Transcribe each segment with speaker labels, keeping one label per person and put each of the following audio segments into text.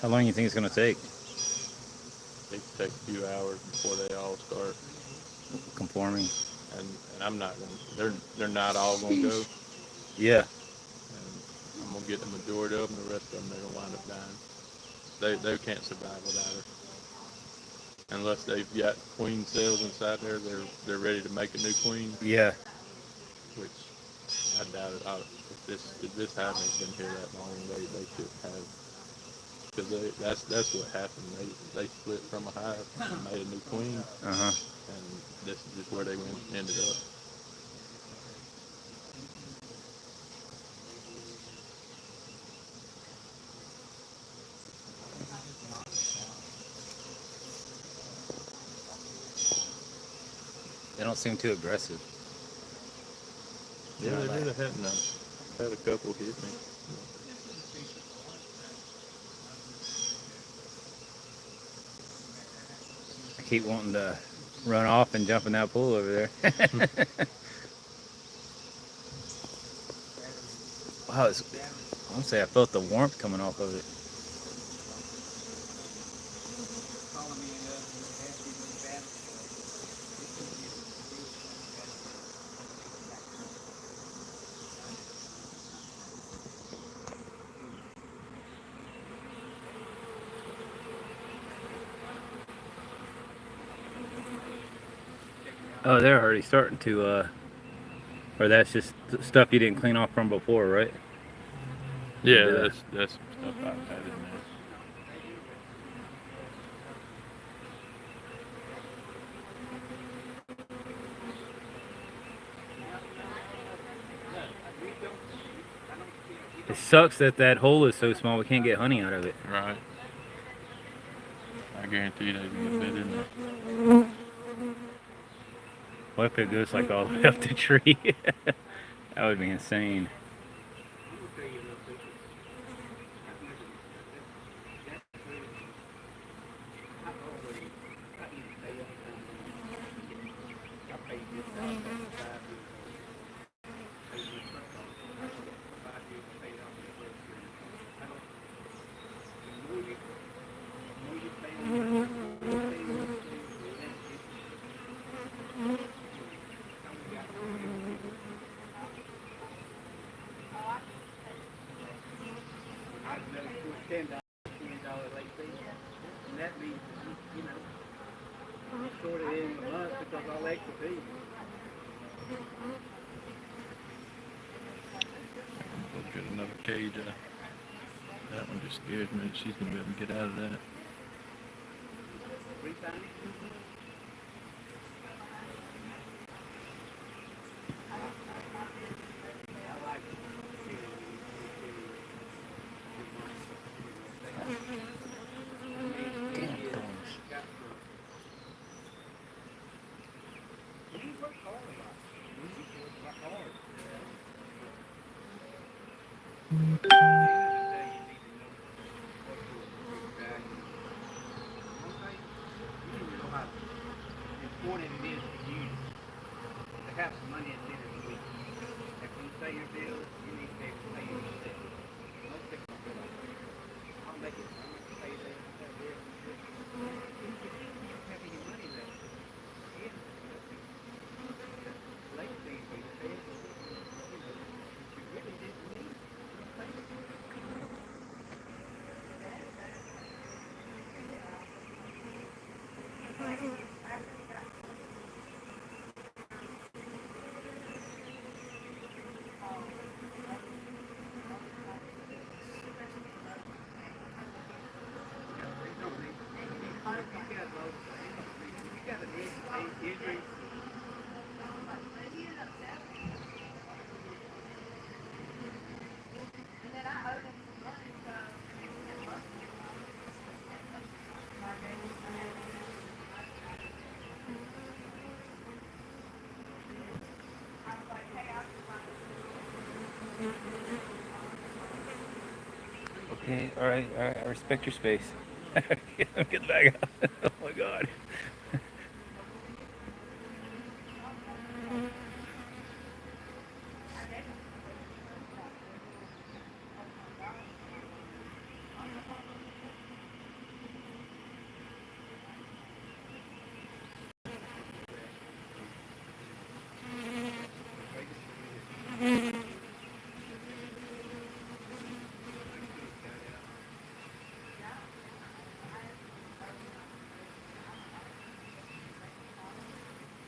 Speaker 1: How long do you think it's gonna take?
Speaker 2: They take a few hours before they all start.
Speaker 1: Conforming.
Speaker 2: And I'm not gonna. They're not all gonna go.
Speaker 1: Yeah.
Speaker 2: And I'm gonna get the majority of them. The rest of them they're gonna wind up dying. They can't survive without her. Unless they've got queen cells inside there, they're ready to make a new queen.
Speaker 1: Yeah.
Speaker 2: Which I doubt it. If this hive ain't been here that long, they should have. Because that's what happened. They split from a hive and made a new queen,
Speaker 1: Uh-huh.
Speaker 2: and this is just where they ended up.
Speaker 1: They don't seem too aggressive.
Speaker 2: Yeah, they really hadn't. Had a couple hit me.
Speaker 1: I keep wanting to run off and jump in that pool over there. Wow, I want to say I felt the warmth coming off of it. Oh, they're already starting to, or that's just stuff you didn't clean off from before, right?
Speaker 2: Yeah, that's some stuff I've had in there.
Speaker 1: It sucks that that hole is so small we can't get honey out of it.
Speaker 2: Right. I guarantee they can get bit in there.
Speaker 1: What if it goes like all the way up the tree? That would be insane.
Speaker 2: Go get another cage. That one just scares me. She's gonna be able to get out of that.
Speaker 1: Okay, all right, I respect your space. Get the bag out. Oh my god.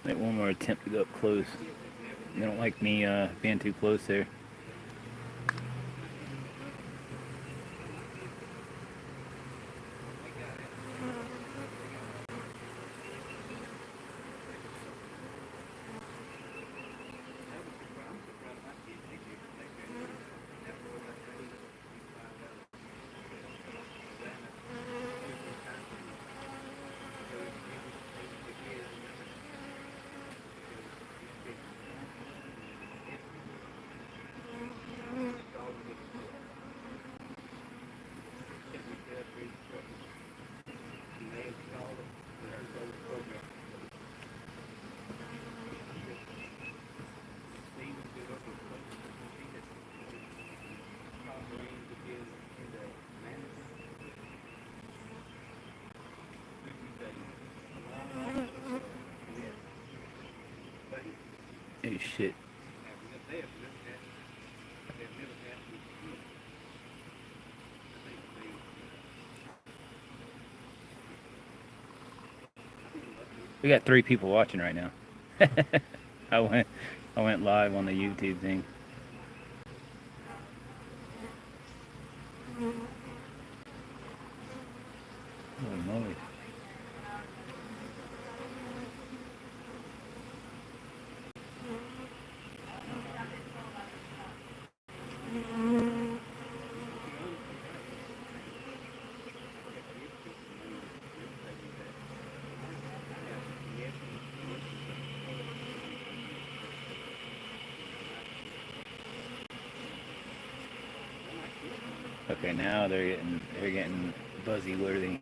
Speaker 1: Make one more attempt to go up close. They don't like me being too close there. Hey, shit. We got 3 people watching right now. I went live on the YouTube thing. Holy moly. Okay, now they're getting buzzy worthy.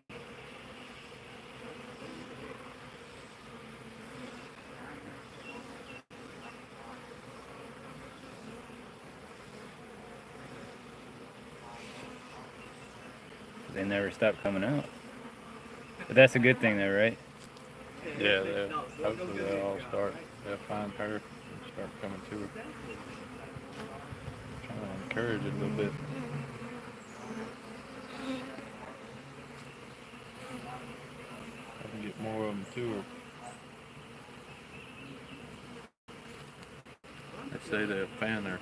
Speaker 1: They never stop coming out. But that's a good thing though, right?
Speaker 2: Yeah, hopefully they'll find her and start coming to her. Trying to encourage it a little bit. I can get more of them to her. They say they'll fan her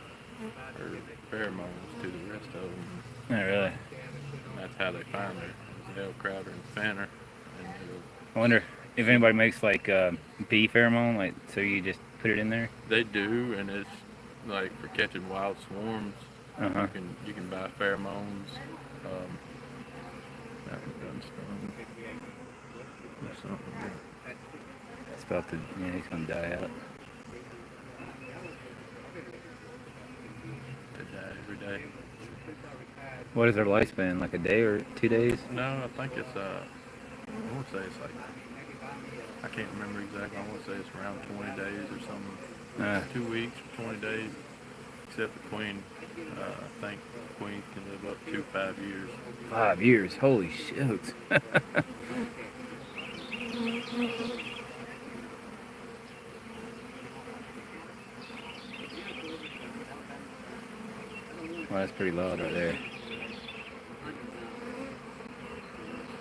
Speaker 2: pheromones to the rest of them.
Speaker 1: Not really.
Speaker 2: And that's how they find her. They'll crowd her and fan her. And
Speaker 1: I wonder if anybody makes like bee pheromone, like so you just put it in there.
Speaker 2: they do, and it's like for catching wild swarms.
Speaker 1: Uh-huh.
Speaker 2: You can buy pheromones. That was gunstone. Or something.
Speaker 1: It's about to, yeah, he's gonna die out.
Speaker 2: They die every day.
Speaker 1: What is their lifespan? Like a day or 2 days?
Speaker 2: No, I think it's I want to say it's like, I can't remember exactly. I want to say it's around 20 days or something. 2 weeks, 20 days. Except the queen. I think queens can live up to 5 years.
Speaker 1: 5 years. Holy shit. Well, that's pretty loud right there.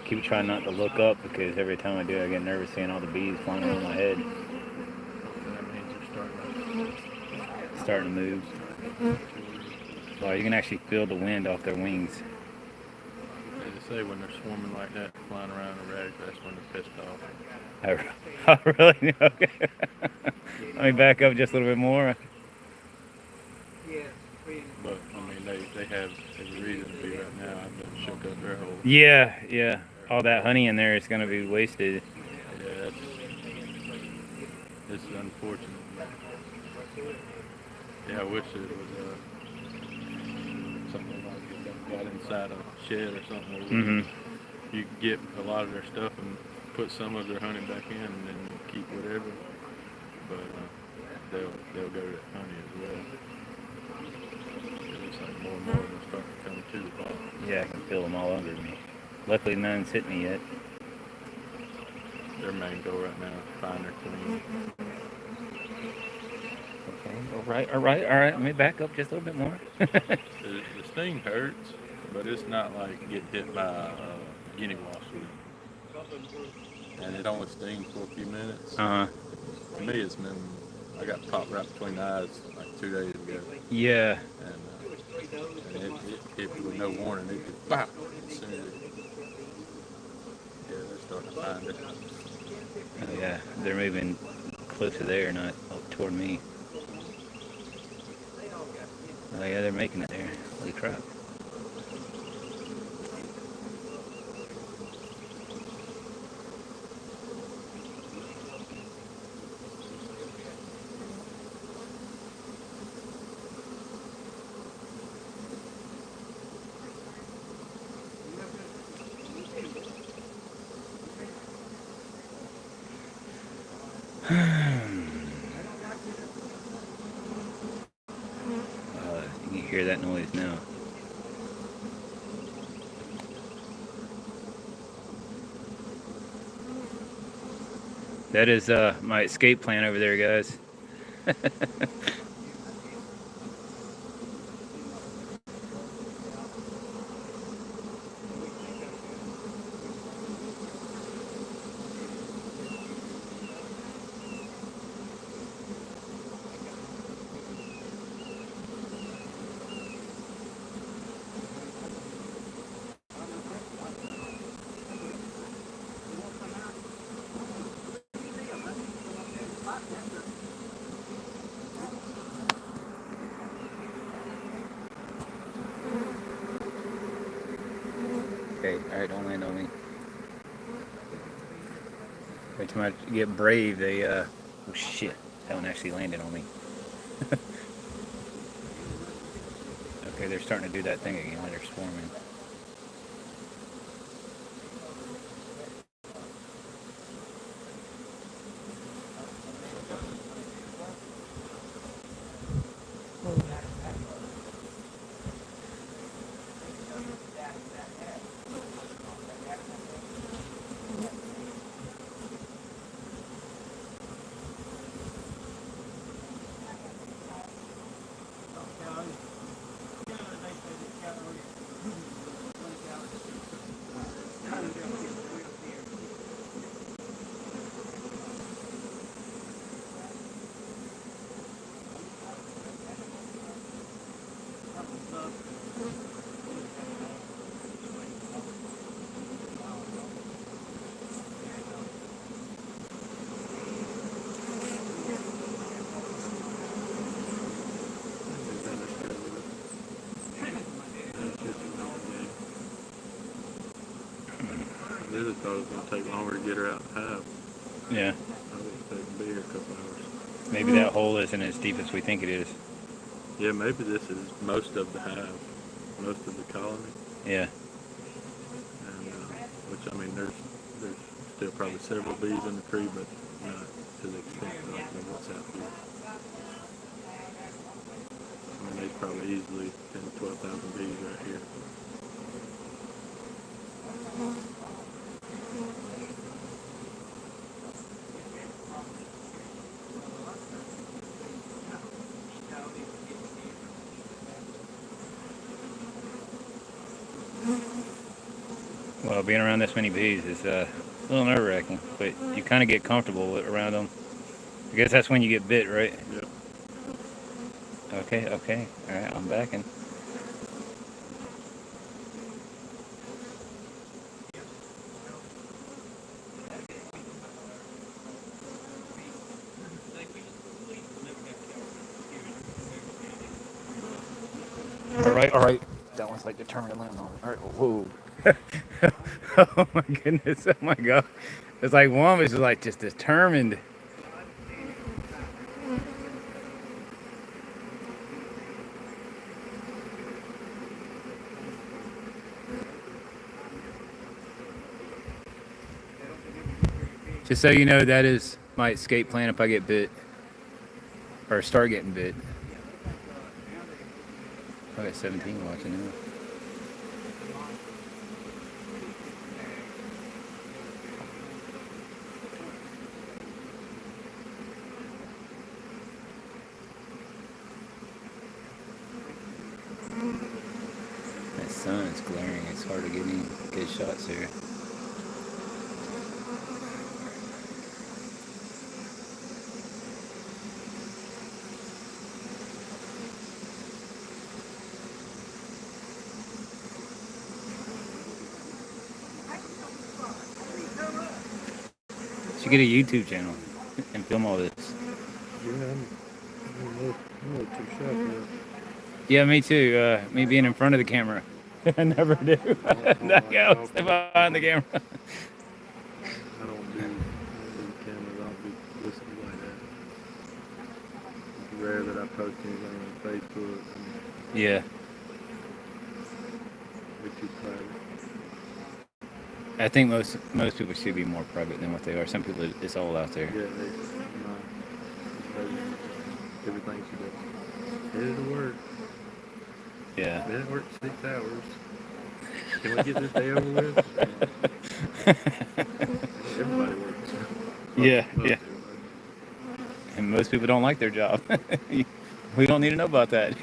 Speaker 1: Keep trying not to look up because every time I do, I get nervous seeing all the bees flying around my head.
Speaker 2: That means they're
Speaker 1: Starting to move. Well, you can actually feel the wind off their wings.
Speaker 2: They say when they're swarming like that, flying around erratic, that's when they're pissed off.
Speaker 1: I really? Okay. Let me back up just a little bit more.
Speaker 2: But, I mean, they have every reason to be right now. I've been shook up their whole...
Speaker 1: Yeah. All that honey in there is going to be wasted.
Speaker 2: Yeah, it's unfortunate. Yeah, I wish it was something like it got inside a shed or something where you could get a lot of their stuff and put some of their honey back in and then keep whatever. But they'll go to that honey as well. It looks like more and more of them start to come to the box.
Speaker 1: Yeah, I can feel them all under me. Luckily, none's hit me yet.
Speaker 2: Their main goal right now is to find their queen.
Speaker 1: Okay, go all right. Let me back up just a little bit more.
Speaker 2: The sting hurts, but it's not like getting hit by a guinea wasp. And it only stings for a few minutes.
Speaker 1: Uh huh.
Speaker 2: To me, it's been, I got popped right between the eyes like 2 days ago.
Speaker 1: Yeah.
Speaker 2: And it hit me with no warning. It just, bop, as soon as it, yeah, they're starting to find it.
Speaker 1: Oh yeah. They're moving closer there, not up toward me. Oh yeah, they're making it there. Holy crap. You can hear that noise now. That is my escape plan over there, guys. Okay, alright, don't land on me. Every time I get brave, they, oh shit, that one actually landed on me. Okay, they're starting to do that thing again, they're swarming.
Speaker 2: I really thought it was going to take longer to get her out of the hive.
Speaker 1: Yeah.
Speaker 2: I would expect to be here a couple hours.
Speaker 1: Maybe that hole isn't as deep as we think it is.
Speaker 2: Yeah, maybe this is most of the hive, most of the colony.
Speaker 1: Yeah.
Speaker 2: And, which, I mean, there's still probably several bees in the tree, but not to the extent of what's out here. I mean, there's probably easily 10 to 12,000 bees right here.
Speaker 1: Well, being around this many bees is a little nerve-wracking, but you kind of get comfortable around them. I guess that's when you get bit, right?
Speaker 2: Yep.
Speaker 1: Okay, okay. All right, I'm backing. All right. That one's like determined to land on. All right, whoa. Oh my goodness, oh my god. It's like one was like just determined. Just so you know, that is my escape plan if I get bit. Or start getting bit. I got 17 watching now. it's glaring. It's hard to get any good shots here. Should get a YouTube channel and film all this.
Speaker 2: Yeah, I'm a little too shy for that.
Speaker 1: Yeah, me too. Me being in front of the camera. I never do. I'll stay behind the camera.
Speaker 2: I don't do cameras. I don't do listening like that. It's rare that I post anything on Facebook.
Speaker 1: Yeah.
Speaker 2: We're too private.
Speaker 1: I think most people should be more private than what they are. Some people, it's all out there.
Speaker 2: Yeah, everything she does. Headed to work.
Speaker 1: Yeah.
Speaker 2: Been at work 6 hours. Can we get this day over with? Everybody works.
Speaker 1: Yeah, yeah. And most people don't like their job. We don't need to know about that.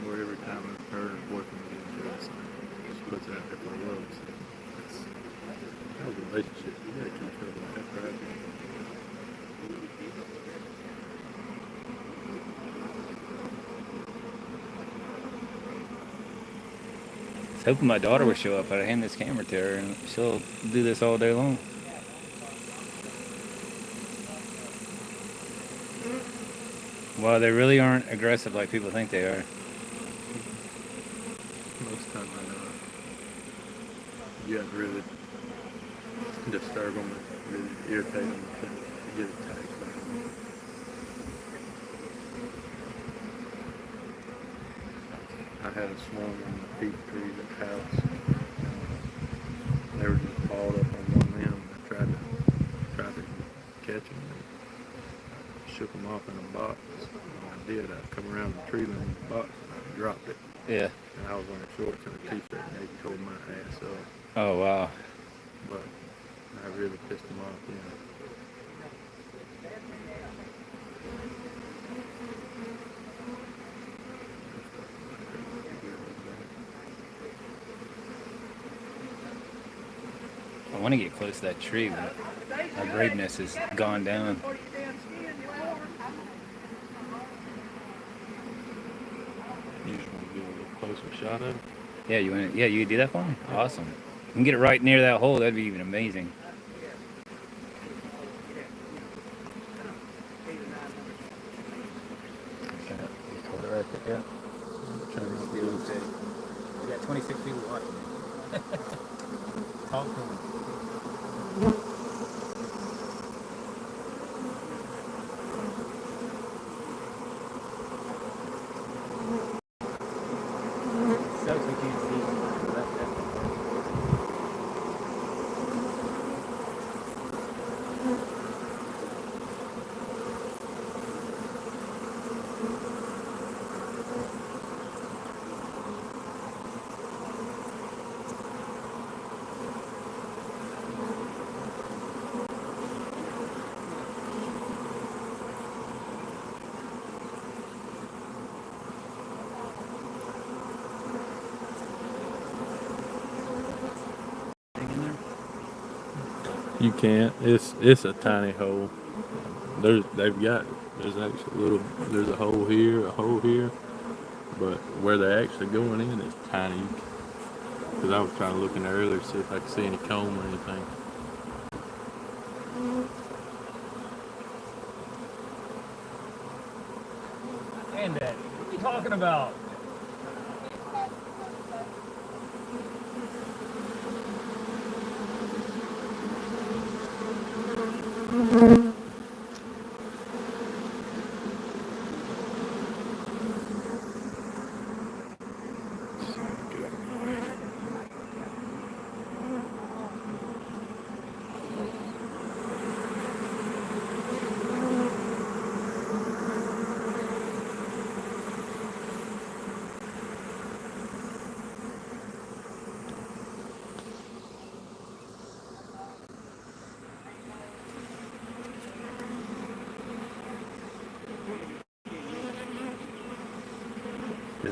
Speaker 2: Or every time her boyfriend gets jealous, she puts it out there for the world. That was a relationship. You gotta keep stuff like that private.
Speaker 1: I was hoping my daughter would show up. I'd hand this camera to her and she'll do this all day long. Well, they really aren't aggressive like people think they are.
Speaker 2: Most times I know you have to really disturb them and really irritate them to get attacked by them. I had a swarm on the peach trees at the house. They were just balled up on one limb. I tried to catch them and shook them off in a box. When I did, I come around the tree limb in the box and I dropped it.
Speaker 1: Yeah.
Speaker 2: And I was wearing shorts and a t-shirt and they tore my ass up.
Speaker 1: Oh, wow.
Speaker 2: But I really pissed them off, yeah.
Speaker 1: I want to get close to that tree, but my braveness has gone down.
Speaker 2: You just want to get a little closer shot of it?
Speaker 1: Yeah, you could do that for me? Awesome. You can get it right near that hole, that'd be even amazing. Hold it right there. We got 26 people watching. Talk to them. Sucks we can't see.
Speaker 2: You can't. It's a tiny hole. There's a hole here, but where they're actually going in is tiny. Because I was trying to look in there earlier to see if I could see any comb or anything.
Speaker 1: Granddaddy, what are you talking about?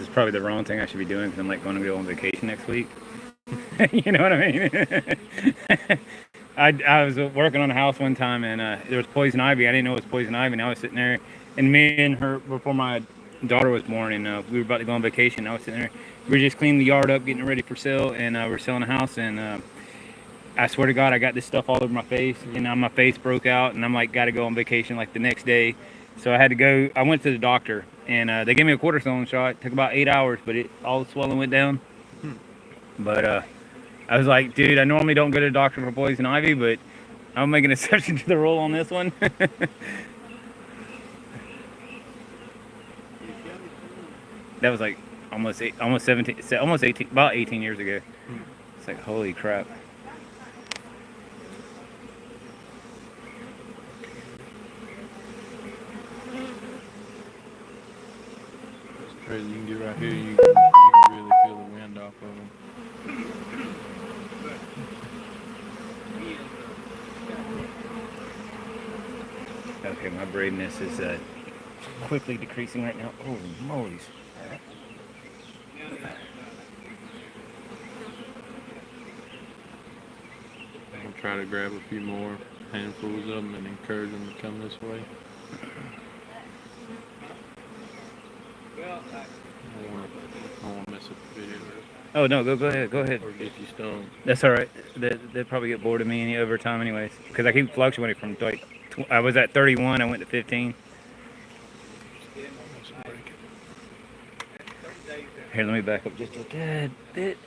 Speaker 1: is probably the wrong thing I should be doing because I'm like going to go on vacation next week. You know what I mean? I was working on a house one time and there was poison ivy. I didn't know it was poison ivy. And I was sitting there, and me and her before my daughter was born, and we were about to go on vacation. I was sitting there. We were just cleaning the yard up, getting it ready for sale, and we're selling a house. And I swear to God, I got this stuff all over my face, and now my face broke out, and I'm like, got to go on vacation like the next day. So I had to go. I went to the doctor, and they gave me a cortisone shot. It took about 8 hours, but all the swelling went down. But I was like, dude, I normally don't go to the doctor for poison ivy, but I'll make an exception to the rule on this one. That was like almost 17, almost 18, about 18 years ago. It's like, holy crap.
Speaker 2: It's crazy. You can get right here. You can really feel the wind off of them.
Speaker 1: Okay, my braidiness is quickly decreasing right now. Holy moly.
Speaker 2: I'll try to grab a few more handfuls of them and encourage them to come this way. I don't want to mess up the video.
Speaker 1: Oh no, go ahead.
Speaker 2: Or get you stoned.
Speaker 1: That's all right. They'll probably get bored of me any over time anyways, because I keep fluctuating from like I was at 31, I went to 15. Here, let me back up just a tad bit.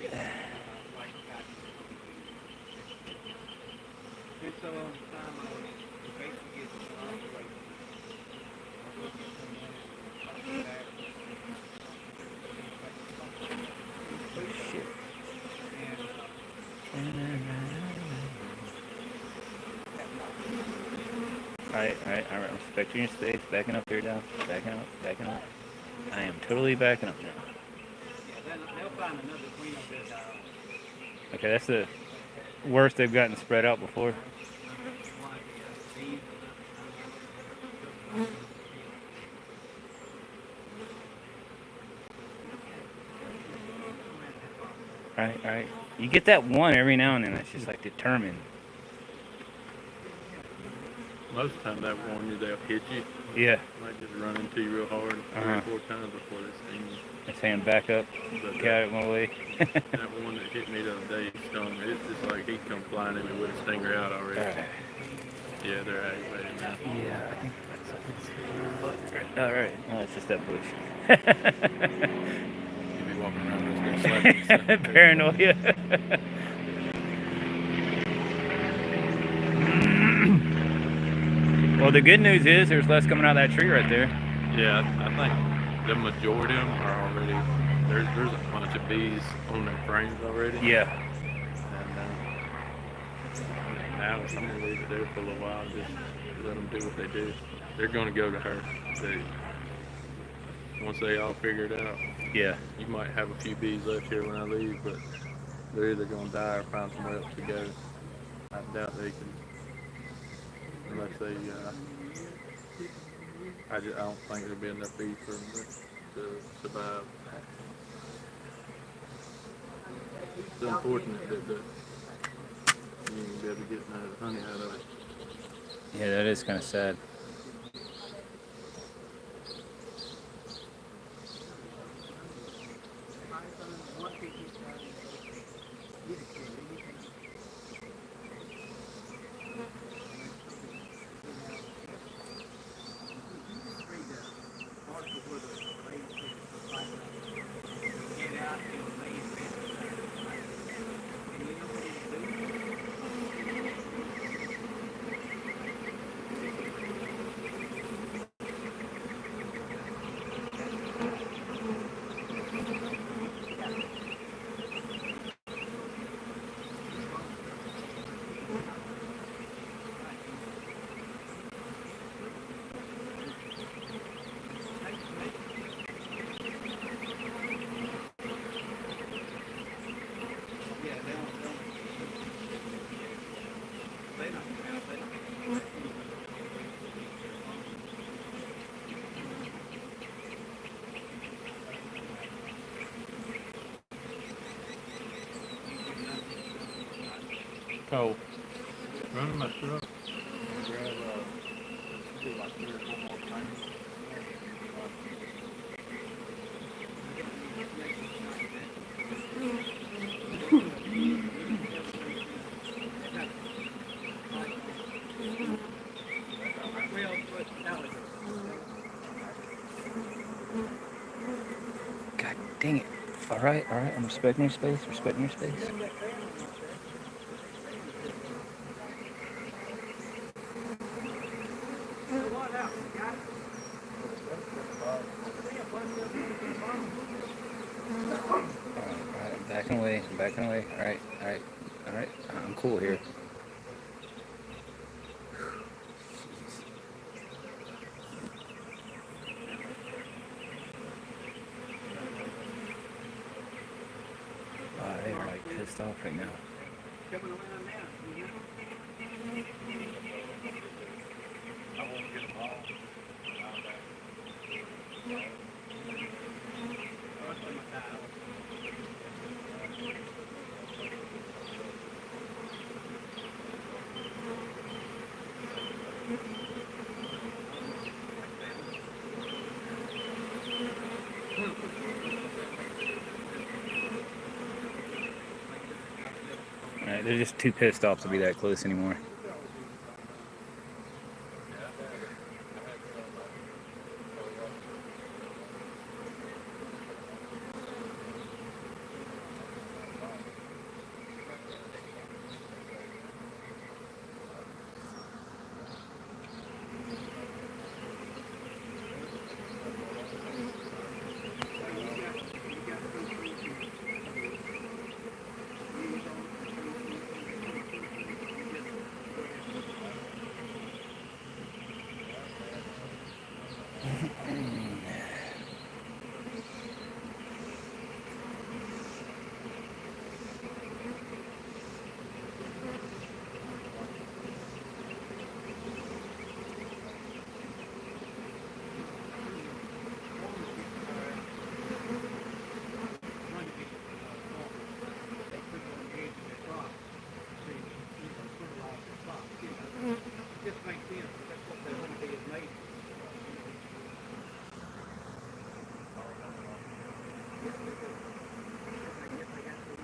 Speaker 1: Alright, I'm respecting your space, backing up here now, backing up. I am totally backing up now. Okay, that's the worst they've gotten spread out before. Alright. You get that one every now and then that's just like determined.
Speaker 2: Most of the time that one, they'll hit you.
Speaker 1: Yeah.
Speaker 2: Might just run into you real hard 3 or 4 times before they sting you.
Speaker 1: They're saying back up, get out of my way.
Speaker 2: That one that hit me the other day, he stung me. It's just like he'd come flying at me with a stinger out already.
Speaker 1: Alright.
Speaker 2: Yeah, they're aggravated now.
Speaker 1: Yeah, I think that's alright. No, it's just that bush.
Speaker 2: You'd be walking around just gonna slap you.
Speaker 1: Paranoia. Well, the good news is there's less coming out of that tree right there.
Speaker 2: Yeah, I think the majority of them are already, there's a bunch of bees on their frames already.
Speaker 1: Yeah.
Speaker 2: And now I'm going to leave it there for a little while and just let them do what they do. They're going to go to her. Once they all figure it out.
Speaker 1: Yeah.
Speaker 2: You might have a few bees left here when I leave, but they're either going to die or find somewhere else to go. I doubt they can, unless they, I don't think there'll be enough bees for them to survive. It's unfortunate that you ain't be able to get honey out of it.
Speaker 1: Yeah, that is kind of sad.
Speaker 2: Cole, run to my truck. Grab do like 3 or 4 more things.
Speaker 1: God dang it. All right. I'm respecting your space. Respecting your space. All right. I'm backing away. All right. I'm cool here. They are like pissed off right now. All right, they're just too pissed off to be that close anymore.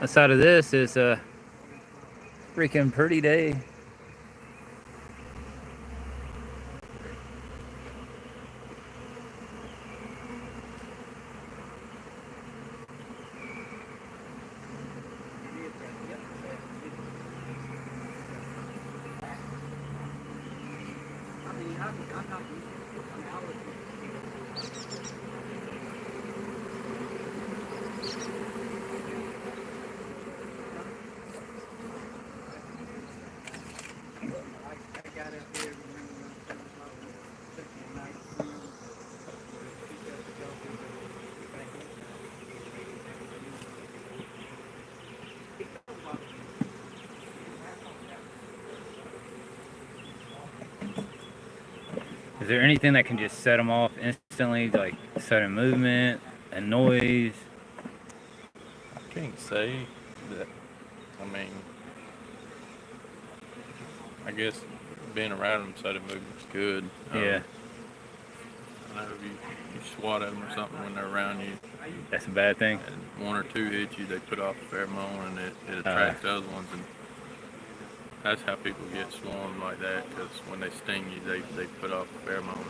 Speaker 1: Outside of this is a freaking pretty day. Is there anything that can just set them off instantly, like sudden movement and noise?
Speaker 2: I can't say that. I mean, I guess being around them sudden movement's good.
Speaker 1: Yeah,
Speaker 2: I know if you swat at them or something when they're around you,
Speaker 1: that's a bad thing.
Speaker 2: and 1 or 2 hit you, they put off a pheromone and it attracts other ones. And that's how people get swarmed like that, because when they sting you, they put off a pheromone.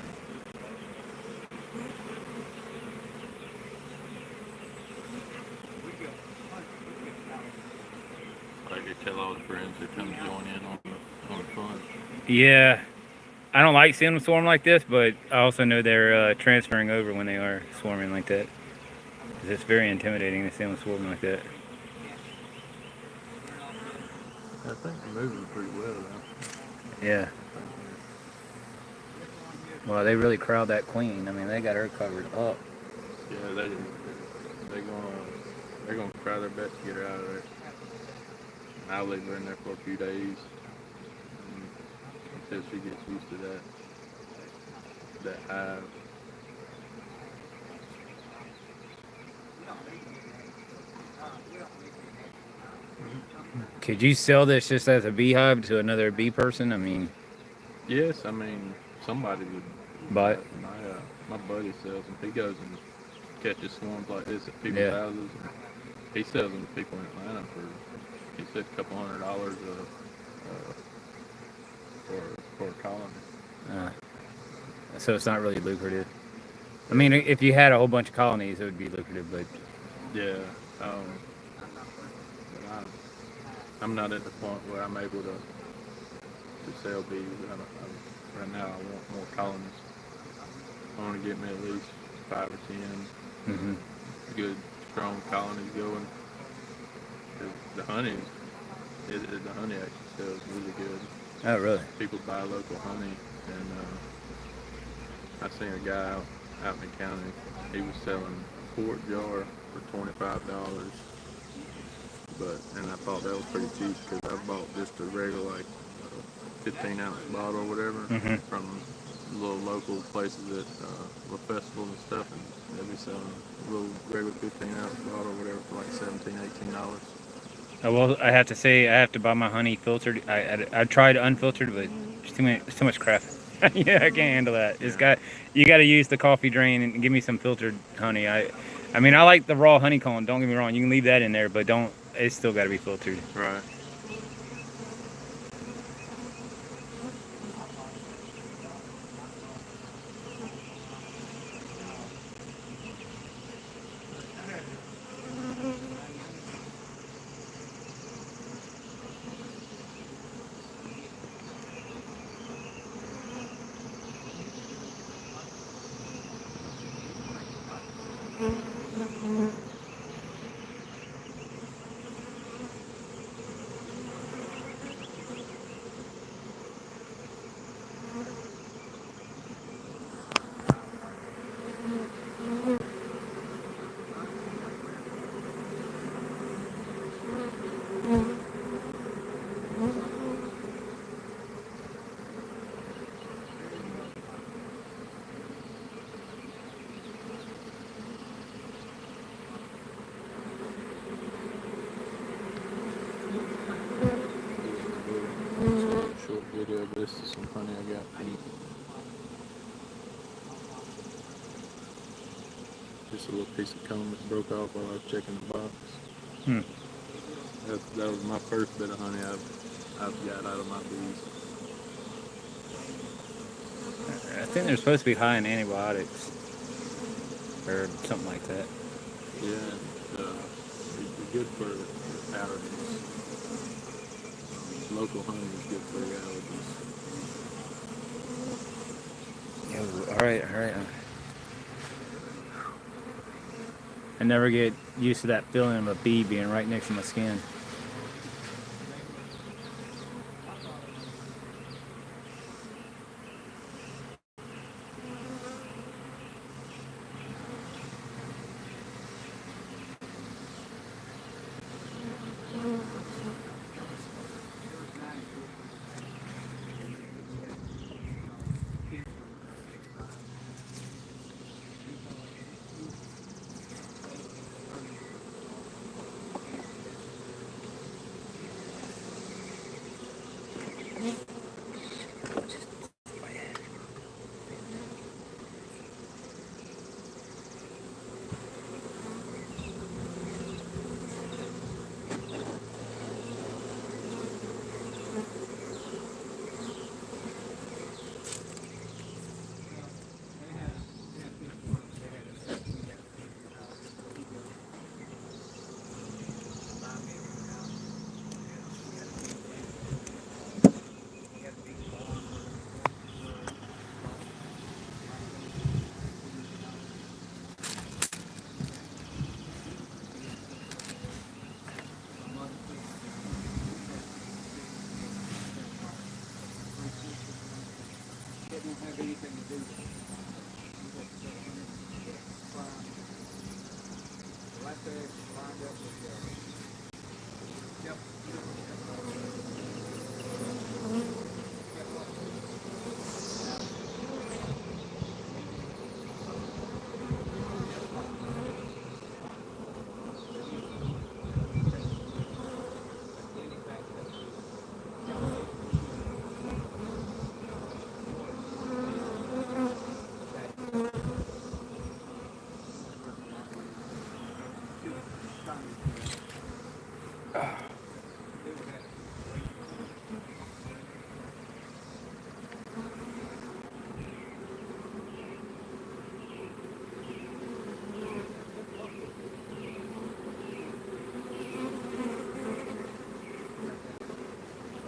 Speaker 2: Like they tell all the friends to come join in on the fun.
Speaker 1: Yeah, I don't like seeing them swarm like this, but I also know they're transferring over when they are swarming like that. 'Cause it's very intimidating to see them swarming like that.
Speaker 2: I think they're moving pretty well though.
Speaker 1: Yeah. Well, they really crowd that queen. I mean, they got her covered up.
Speaker 2: Yeah, they're gonna try their best to get her out of there. I'll leave her in there for a few days until she gets used to that hive. Mm-hmm.
Speaker 1: Could you sell this just as a beehive to another bee person? I mean,
Speaker 2: Yes, I mean somebody would buy
Speaker 1: but
Speaker 2: it. My buddy sells them. He goes and catches swarms like this at people's
Speaker 1: yeah.
Speaker 2: houses. And he sells them to people in Atlanta for, he said, a couple $100 for a colony.
Speaker 1: Uh, so it's not really lucrative. I mean, if you had a whole bunch of colonies, it would be lucrative. But
Speaker 2: Yeah, but I'm not at the point where I'm able to sell bees. Right now, I want more colonies. I want to get me at least 5 or 10
Speaker 1: hmm
Speaker 2: good, strong colonies going. 'Cause the honey, the honey actually sells really good.
Speaker 1: oh, really?
Speaker 2: People buy local honey, and I seen a guy out in the county. He was selling a quart jar for $25, and I thought that was pretty cheap because I bought just a regular 15-ounce bottle or whatever
Speaker 1: hmm
Speaker 2: from little local places at little festivals and stuff, and they'd be selling a little regular 15-ounce bottle or whatever for like $17, $18.
Speaker 1: Oh, well, I have to say, I have to buy my honey filtered. I tried unfiltered, but it's too much crap. Yeah, I can't handle that.
Speaker 2: Yeah,
Speaker 1: You got to use the coffee drain and give me some filtered honey. I mean, I like the raw honeycomb. Don't get me wrong. You can leave that in there, but don't. It's still got to be filtered.
Speaker 2: right. Short video of this is some honey I got from just a little piece of comb that broke off while I was checking the box.
Speaker 1: Hmm.
Speaker 2: That was my first bit of honey I've got out of my bees.
Speaker 1: I think they're supposed to be high in antibiotics or something like that.
Speaker 2: Yeah, it's good for allergies. Local honey is good for your allergies.
Speaker 1: Yo, all right, all right. I never get used to that feeling of a bee being right next to my skin.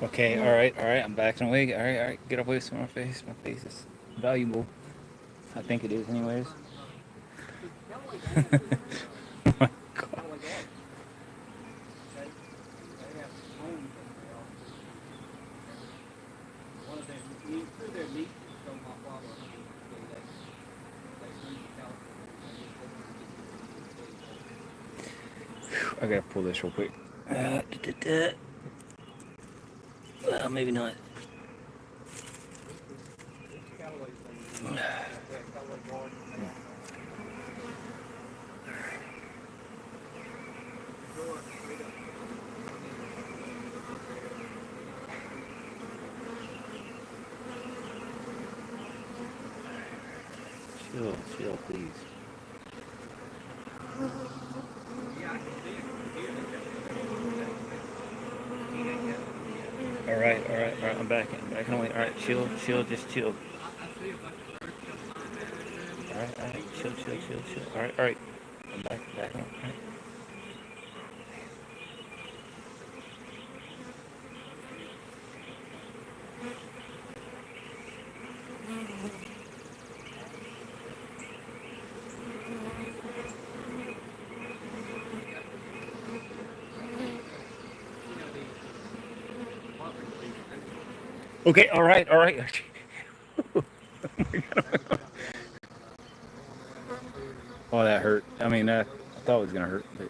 Speaker 1: Okay, all right. I'm backing away. All right. Get away from my face. My face is valuable. I think it is, anyways. Oh my God. I gotta pull this real quick. Well, maybe not. Chill, please. All right. I'm backing away. All right, chill, just chill. All right, chill. All right. I'm backing away. All right. Okay, all right. Oh, that hurt. I mean, I thought it was gonna hurt, but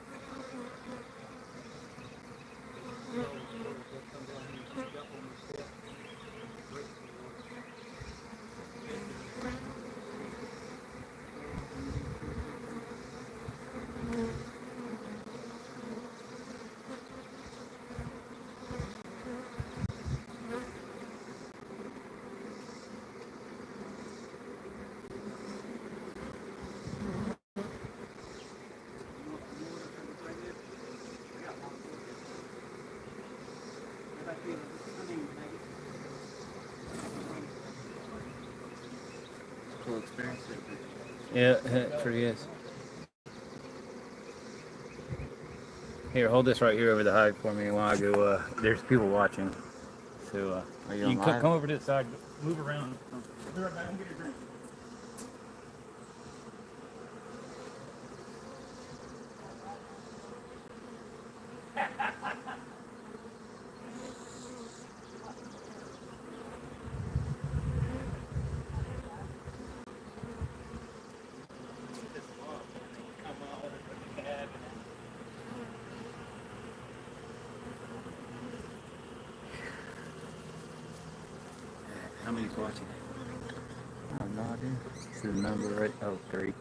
Speaker 3: Cool experience.
Speaker 1: yeah, it pretty is. Here, hold this right here over the hive for me while I go. There's people watching, so
Speaker 3: Are you
Speaker 1: you
Speaker 3: on
Speaker 1: can
Speaker 3: live?
Speaker 1: come over to the side, move around. I'll be right back. I'll get your drink. How many's watching?
Speaker 3: I have no idea.
Speaker 1: This is the number right. Oh, 3.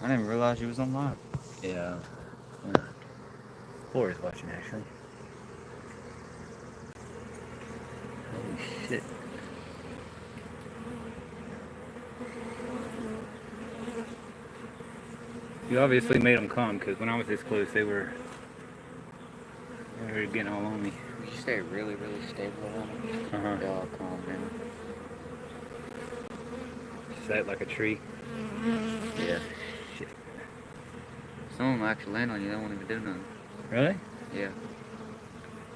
Speaker 3: I didn't realize you was on live.
Speaker 1: Yeah. 4 is watching actually. Holy shit. You obviously made them come because when I was this close, they were getting all on me.
Speaker 3: You stay really, really stable around them.
Speaker 1: Uh huh.
Speaker 3: They all calm down.
Speaker 1: Set like a tree.
Speaker 3: Yeah.
Speaker 1: Shit.
Speaker 3: Some of them actually land on you. They won't even do nothing.
Speaker 1: Really?
Speaker 3: Yeah.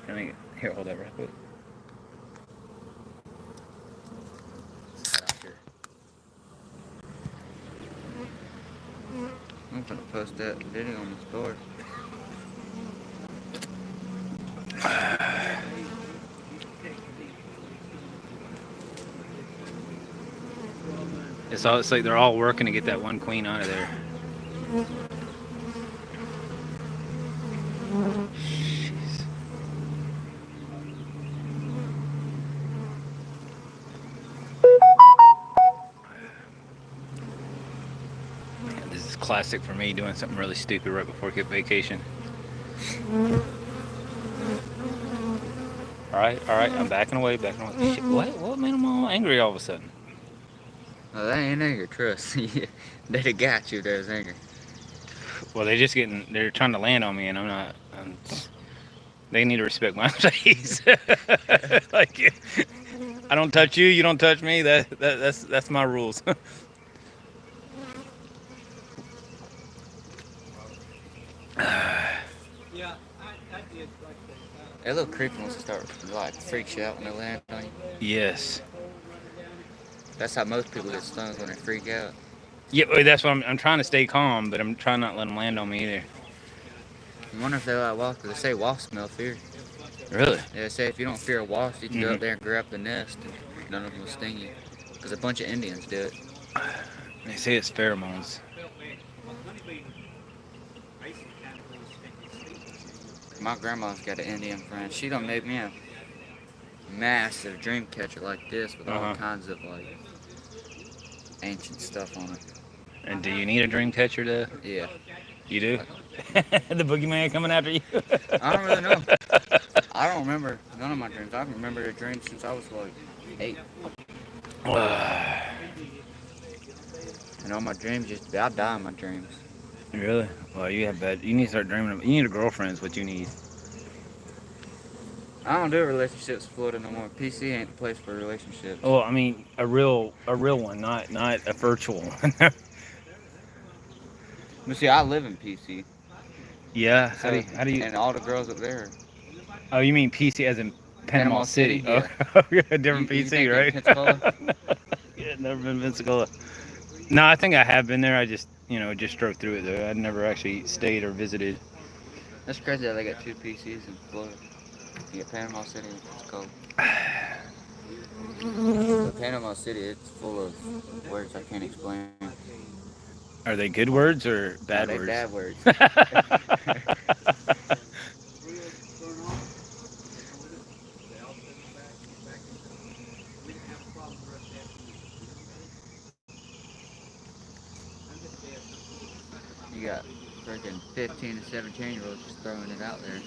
Speaker 1: I think. Here, hold that real quick.
Speaker 3: Sit out here. I'm gonna post that video on the story.
Speaker 1: It's like they're all working to get that one queen out of there. Jeez. This is classic for me doing something really stupid right before I get vacation. All right, I'm backing away. Shit, what made them all angry all of a sudden?
Speaker 3: Oh, that ain't anger, trust. They'd have got you if there was anger.
Speaker 1: Well, they're trying to land on me, and I'm not. They need to respect my space. Like, I don't touch you, you don't touch me. That's my rules.
Speaker 3: That little creepy wants to start, like, freaks you out when they land on you.
Speaker 1: Yes.
Speaker 3: That's how most people get stung when they freak out.
Speaker 1: Yeah, well, that's what I'm trying to stay calm, but I'm trying not to let them land on me either.
Speaker 3: I wonder if they like wasps, 'cause they say wasps smell fear.
Speaker 1: Really?
Speaker 3: Yeah, they say if you don't fear a wasp, you can go
Speaker 1: Mhm.
Speaker 3: up there and grab the nest, and none of them will sting you. Because a bunch of Indians do it.
Speaker 1: They say it's pheromones.
Speaker 3: My grandma's got an Indian friend. She done made me a massive dream catcher like this with all kinds of like ancient stuff on it.
Speaker 1: And do you need a dream catcher to?
Speaker 3: Yeah.
Speaker 1: You do? The boogeyman coming after you?
Speaker 3: I don't really know. I don't remember none of my dreams. I can remember a dream since I was like 8. And all my dreams I die in my dreams.
Speaker 1: Really? Well, you have bad. You need to start dreaming. You need a girlfriend. Is what you need.
Speaker 3: I don't do relationships with Florida no more. PC ain't the place for relationships.
Speaker 1: Well, I mean, a real one, not a virtual one.
Speaker 3: But see, I live in PC.
Speaker 1: Yeah.
Speaker 3: So,
Speaker 1: How do you?
Speaker 3: And all the girls up there.
Speaker 1: Oh, you mean PC as in Panama City?
Speaker 3: Yeah.
Speaker 1: Oh, a different
Speaker 3: You
Speaker 1: PC,
Speaker 3: think
Speaker 1: right?
Speaker 3: Pensacola?
Speaker 1: Yeah, never been Pensacola. No, I think I have been there. I just drove through it though. I'd never actually stayed or visited.
Speaker 3: That's crazy that they got 2 PCs in Florida. You get Panama City and Pensacola. But Panama City, it's full of words I can't explain.
Speaker 1: Are they good words or bad
Speaker 3: They're
Speaker 1: words?
Speaker 3: bad words. You got freaking 15 and 17-year-olds just throwing it out there.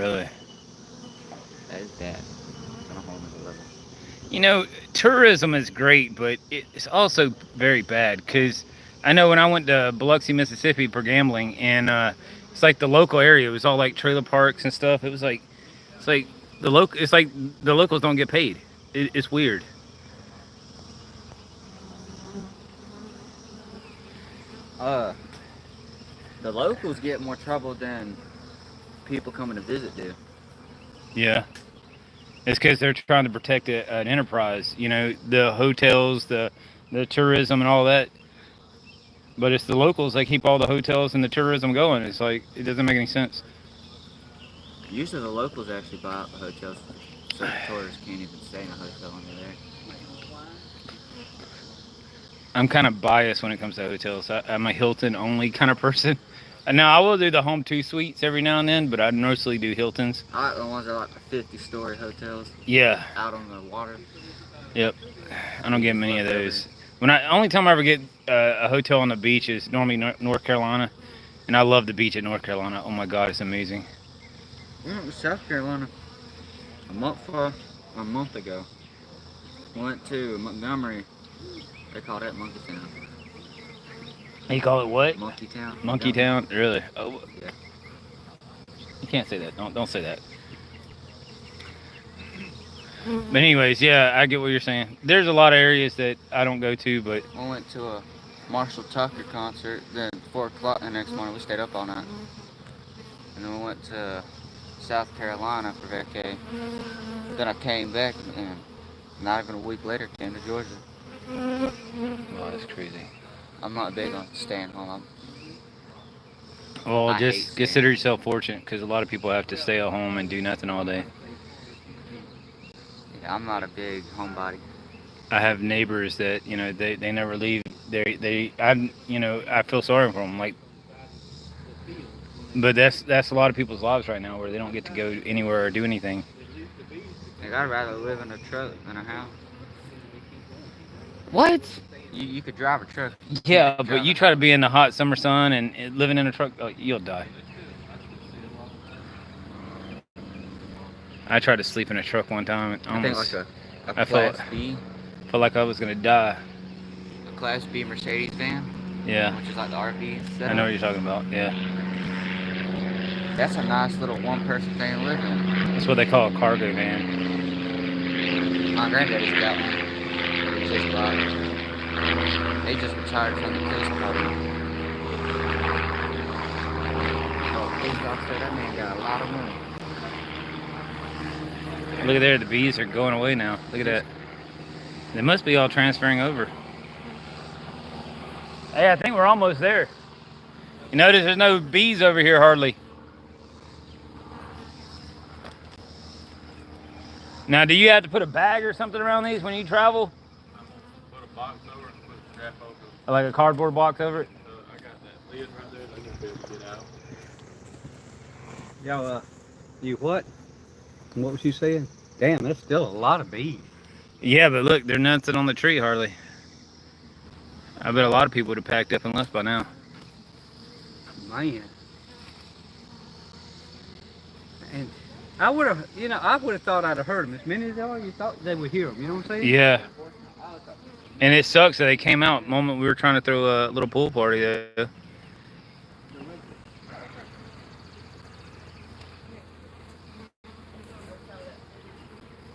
Speaker 1: Really?
Speaker 3: That is bad. It's on a whole nother level.
Speaker 1: You know, tourism is great, but it's also very bad because I know when I went to Biloxi, Mississippi for gambling, and it's like the local area was all like trailer parks and stuff. It's like the locals don't get paid. It's weird.
Speaker 3: The locals get more trouble than people coming to visit do.
Speaker 1: Yeah. It's because they're trying to protect an enterprise. You know, the hotels, the tourism, and all that. But it's the locals that keep all the hotels and the tourism going. It's like it doesn't make any sense.
Speaker 3: Usually the locals actually buy out the hotels, so the tourists can't even stay in a hotel under there.
Speaker 1: I'm kind of biased when it comes to hotels. I'm a Hilton only kind of person. Now I will do the home 2 suites every now and then, but I mostly do Hiltons.
Speaker 3: I like the ones that are like the 50-story hotels.
Speaker 1: Yeah.
Speaker 3: Out on the water.
Speaker 1: Yep. I don't get many of those. Only time I ever get a hotel on the beach is normally North Carolina, and I love the beach at North Carolina. Oh my God, it's amazing.
Speaker 3: We went to South Carolina a month ago. Went to Montgomery. They call that Monkey Town.
Speaker 1: You call it what?
Speaker 3: Monkey Town.
Speaker 1: Monkey Town? Really? Oh.
Speaker 3: Yeah.
Speaker 1: You can't say that. Don't say that. But anyways, yeah, I get what you're saying. There's a lot of areas that I don't go to, but
Speaker 3: We went to a Marshall Tucker concert. Then 4 o'clock the next morning, we stayed up all night. And then we went to South Carolina for vacay. Then I came back, and not even a week later, came to Georgia.
Speaker 1: oh, that's crazy.
Speaker 3: I'm not big on staying home.
Speaker 1: Well,
Speaker 3: I hate
Speaker 1: just
Speaker 3: staying.
Speaker 1: consider yourself fortunate because a lot of people have to stay at home and do nothing all day.
Speaker 3: Yeah, I'm not a big homebody.
Speaker 1: I have neighbors that they never leave. I feel sorry for them. Like, but that's a lot of people's lives right now where they don't get to go anywhere or do anything.
Speaker 3: Like, I'd rather live in a truck than a house.
Speaker 1: What?
Speaker 3: You could drive a truck.
Speaker 1: Yeah, but you try to be in the hot summer sun and living in a truck, you'll die. I tried to sleep in a truck one time. And
Speaker 3: I think
Speaker 1: almost,
Speaker 3: like a
Speaker 1: I
Speaker 3: Class B.
Speaker 1: felt like I was gonna die.
Speaker 3: A Class B Mercedes van.
Speaker 1: Yeah.
Speaker 3: Which is like the RV setup.
Speaker 1: I know what you're talking about. Yeah.
Speaker 3: That's a nice little one-person thing to live in.
Speaker 1: That's what they call a cargo van.
Speaker 3: My granddaddy's got one. It's his body. He just retired from the police department. Oh, police officer, that man got a lot of money.
Speaker 1: Look at there, the bees are going away now. Look at that. They must be all transferring over. Hey, I think we're almost there. You notice there's no bees over here hardly. Now, do you have to put a bag or something around these when you travel?
Speaker 2: Put a box over and put a strap over.
Speaker 1: Like a cardboard box over it?
Speaker 2: I got that lid right there. They're gonna be able to get out.
Speaker 4: Y'all, you what? What was you saying? Damn, that's still a lot of bees.
Speaker 1: Yeah, but look, they're nothing on the tree hardly. I bet a lot of people would have packed up and left by now.
Speaker 4: Man. And I would have, I would have thought I'd have heard them. As many as there are, you thought they would hear them. You know what I'm saying?
Speaker 1: Yeah. And it sucks that they came out the moment we were trying to throw a little pool party there.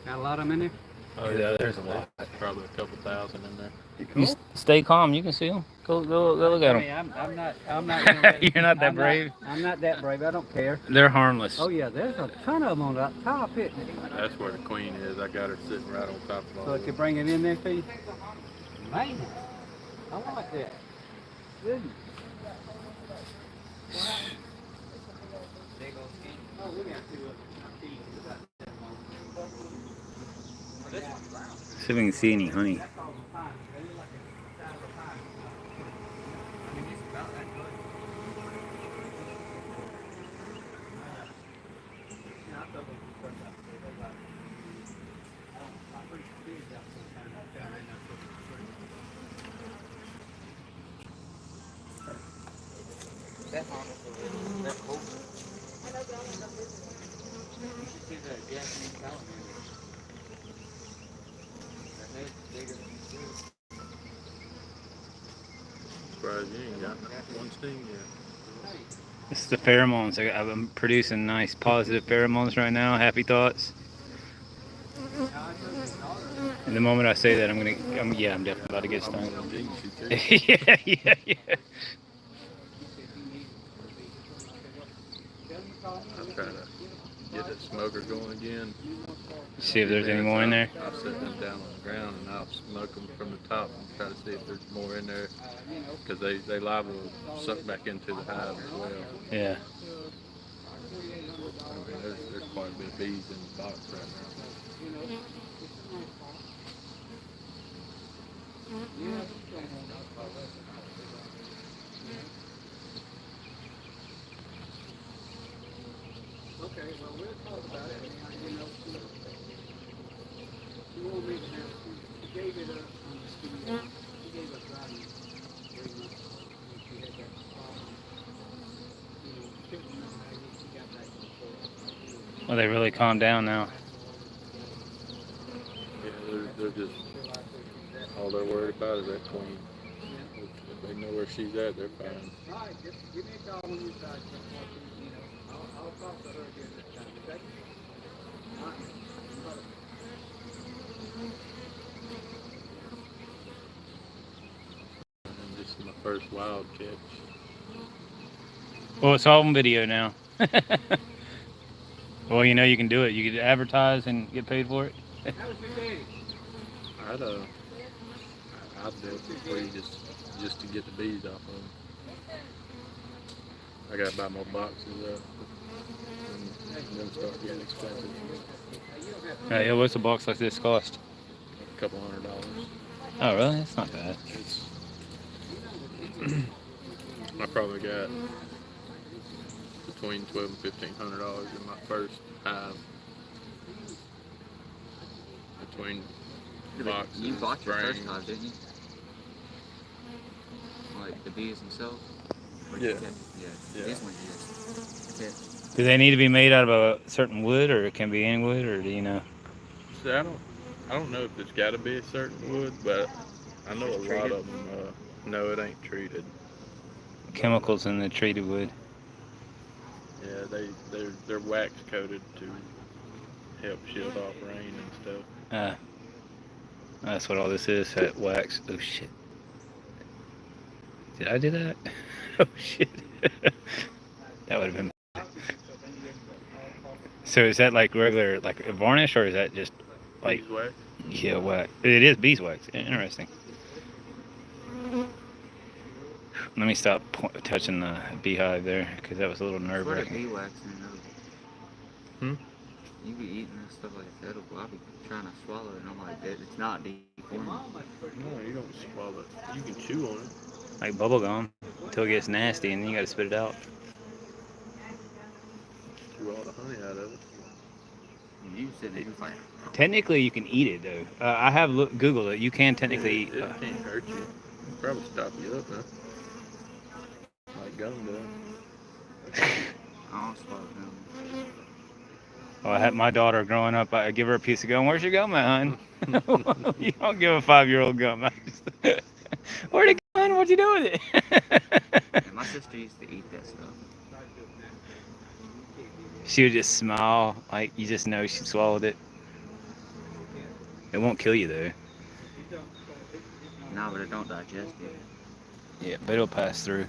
Speaker 4: Got a lot of them in there?
Speaker 2: Oh
Speaker 1: yeah, there's a lot.
Speaker 2: Probably a couple thousand in there.
Speaker 1: You stay calm. You can see them. Go look at them.
Speaker 4: I mean, I'm not.
Speaker 1: You're not that brave?
Speaker 4: I'm not that brave. I don't care.
Speaker 1: They're harmless.
Speaker 4: Oh yeah, there's a ton of them on the top, isn't it?
Speaker 2: That's where the queen is. I got her sitting right on top of all
Speaker 4: So
Speaker 2: of
Speaker 4: if you
Speaker 2: them.
Speaker 4: bring it in there for you. Man, I like that. Goodness. Oh, we got to
Speaker 1: See if we can see any honey.
Speaker 2: Surprised you ain't got one sting yet.
Speaker 1: It's the pheromones. I'm producing nice positive pheromones right now. Happy thoughts. And the moment I say that, I'm definitely about to get stung. yeah.
Speaker 2: I'll try to get that smoker going again.
Speaker 1: See if there's any more in there.
Speaker 2: I'll set them down on the ground and I'll smoke them from the top and try to see if there's more in there, because they liable to suck back into the hive as well.
Speaker 1: Yeah.
Speaker 2: I mean, there's quite a bit of bees in the box right now.
Speaker 4: Okay, well, we'll talk about it. You want me to have, you gave it up, you gave up driving 3 months ago. She had that problem. Couldn't remember how she got back before.
Speaker 1: Well, they really calmed down now.
Speaker 2: Yeah, they're just, all they're worried about is that queen. If they know where she's at, they're fine.
Speaker 4: All right, just give me a call when you start. I'll talk to her again next time, okay? All right.
Speaker 2: And this is my first wild catch.
Speaker 1: Well, it's all on video now. Well, you can do it. You could advertise and get paid for it.
Speaker 4: How was your day?
Speaker 2: I'd do it for you just to get the bees off of them. I gotta buy more boxes up and then start getting expensive.
Speaker 1: Yeah, what's a box like this cost?
Speaker 2: A couple $100.
Speaker 1: Oh, really? That's not bad.
Speaker 2: It's I probably got between $1,200 and $1,500 in my first hive. Between boxes,
Speaker 3: You bought your first
Speaker 2: frames.
Speaker 3: hive, didn't you? Like the bees themselves? Or
Speaker 2: Yeah.
Speaker 3: Yeah.
Speaker 2: Yeah.
Speaker 3: This one is. Yeah.
Speaker 1: Do they need to be made out of a certain wood, or it can be any wood, or do you know?
Speaker 2: See, I don't know if it's got to be a certain wood, but I know a lot of them. No, it ain't treated.
Speaker 1: Chemicals in the treated wood.
Speaker 2: Yeah, they're wax coated to help shield off rain and stuff.
Speaker 1: That's what all this is. That wax. Oh shit! Did I do that? Oh shit! That would have been. So is that like regular, like a varnish, or is that just like,
Speaker 2: Beeswax.
Speaker 1: yeah, wax? It is beeswax. Interesting. Let me stop touching the beehive there, because that was a little nerve
Speaker 3: What a
Speaker 1: wracking.
Speaker 3: bee wax in
Speaker 2: Hmm?
Speaker 3: You be eating this stuff like that. I'll be trying to swallow it, and I'm like, it's not deforming.
Speaker 2: No, you don't swallow it. You can chew on it.
Speaker 1: Like bubble gum until it gets nasty, and then you gotta spit it out.
Speaker 2: Chew all the honey out of it.
Speaker 3: And you sitting there just like,
Speaker 1: Technically, you can eat it though. I have Googled it. You can technically.
Speaker 2: It can't hurt you. It'll probably stop you up though. Like gum does.
Speaker 3: I'll swallow them.
Speaker 1: Well, I had my daughter growing up. I give her a piece of gum. Where's your gum at, hon? You don't give a 5-year-old gum. Where'd it go, hon? What'd you do with it?
Speaker 3: And my sister used to eat that stuff.
Speaker 1: She would just smile, like you just know she swallowed it. It won't kill you though.
Speaker 3: No, but it don't digest it.
Speaker 1: Yeah, but it'll pass through.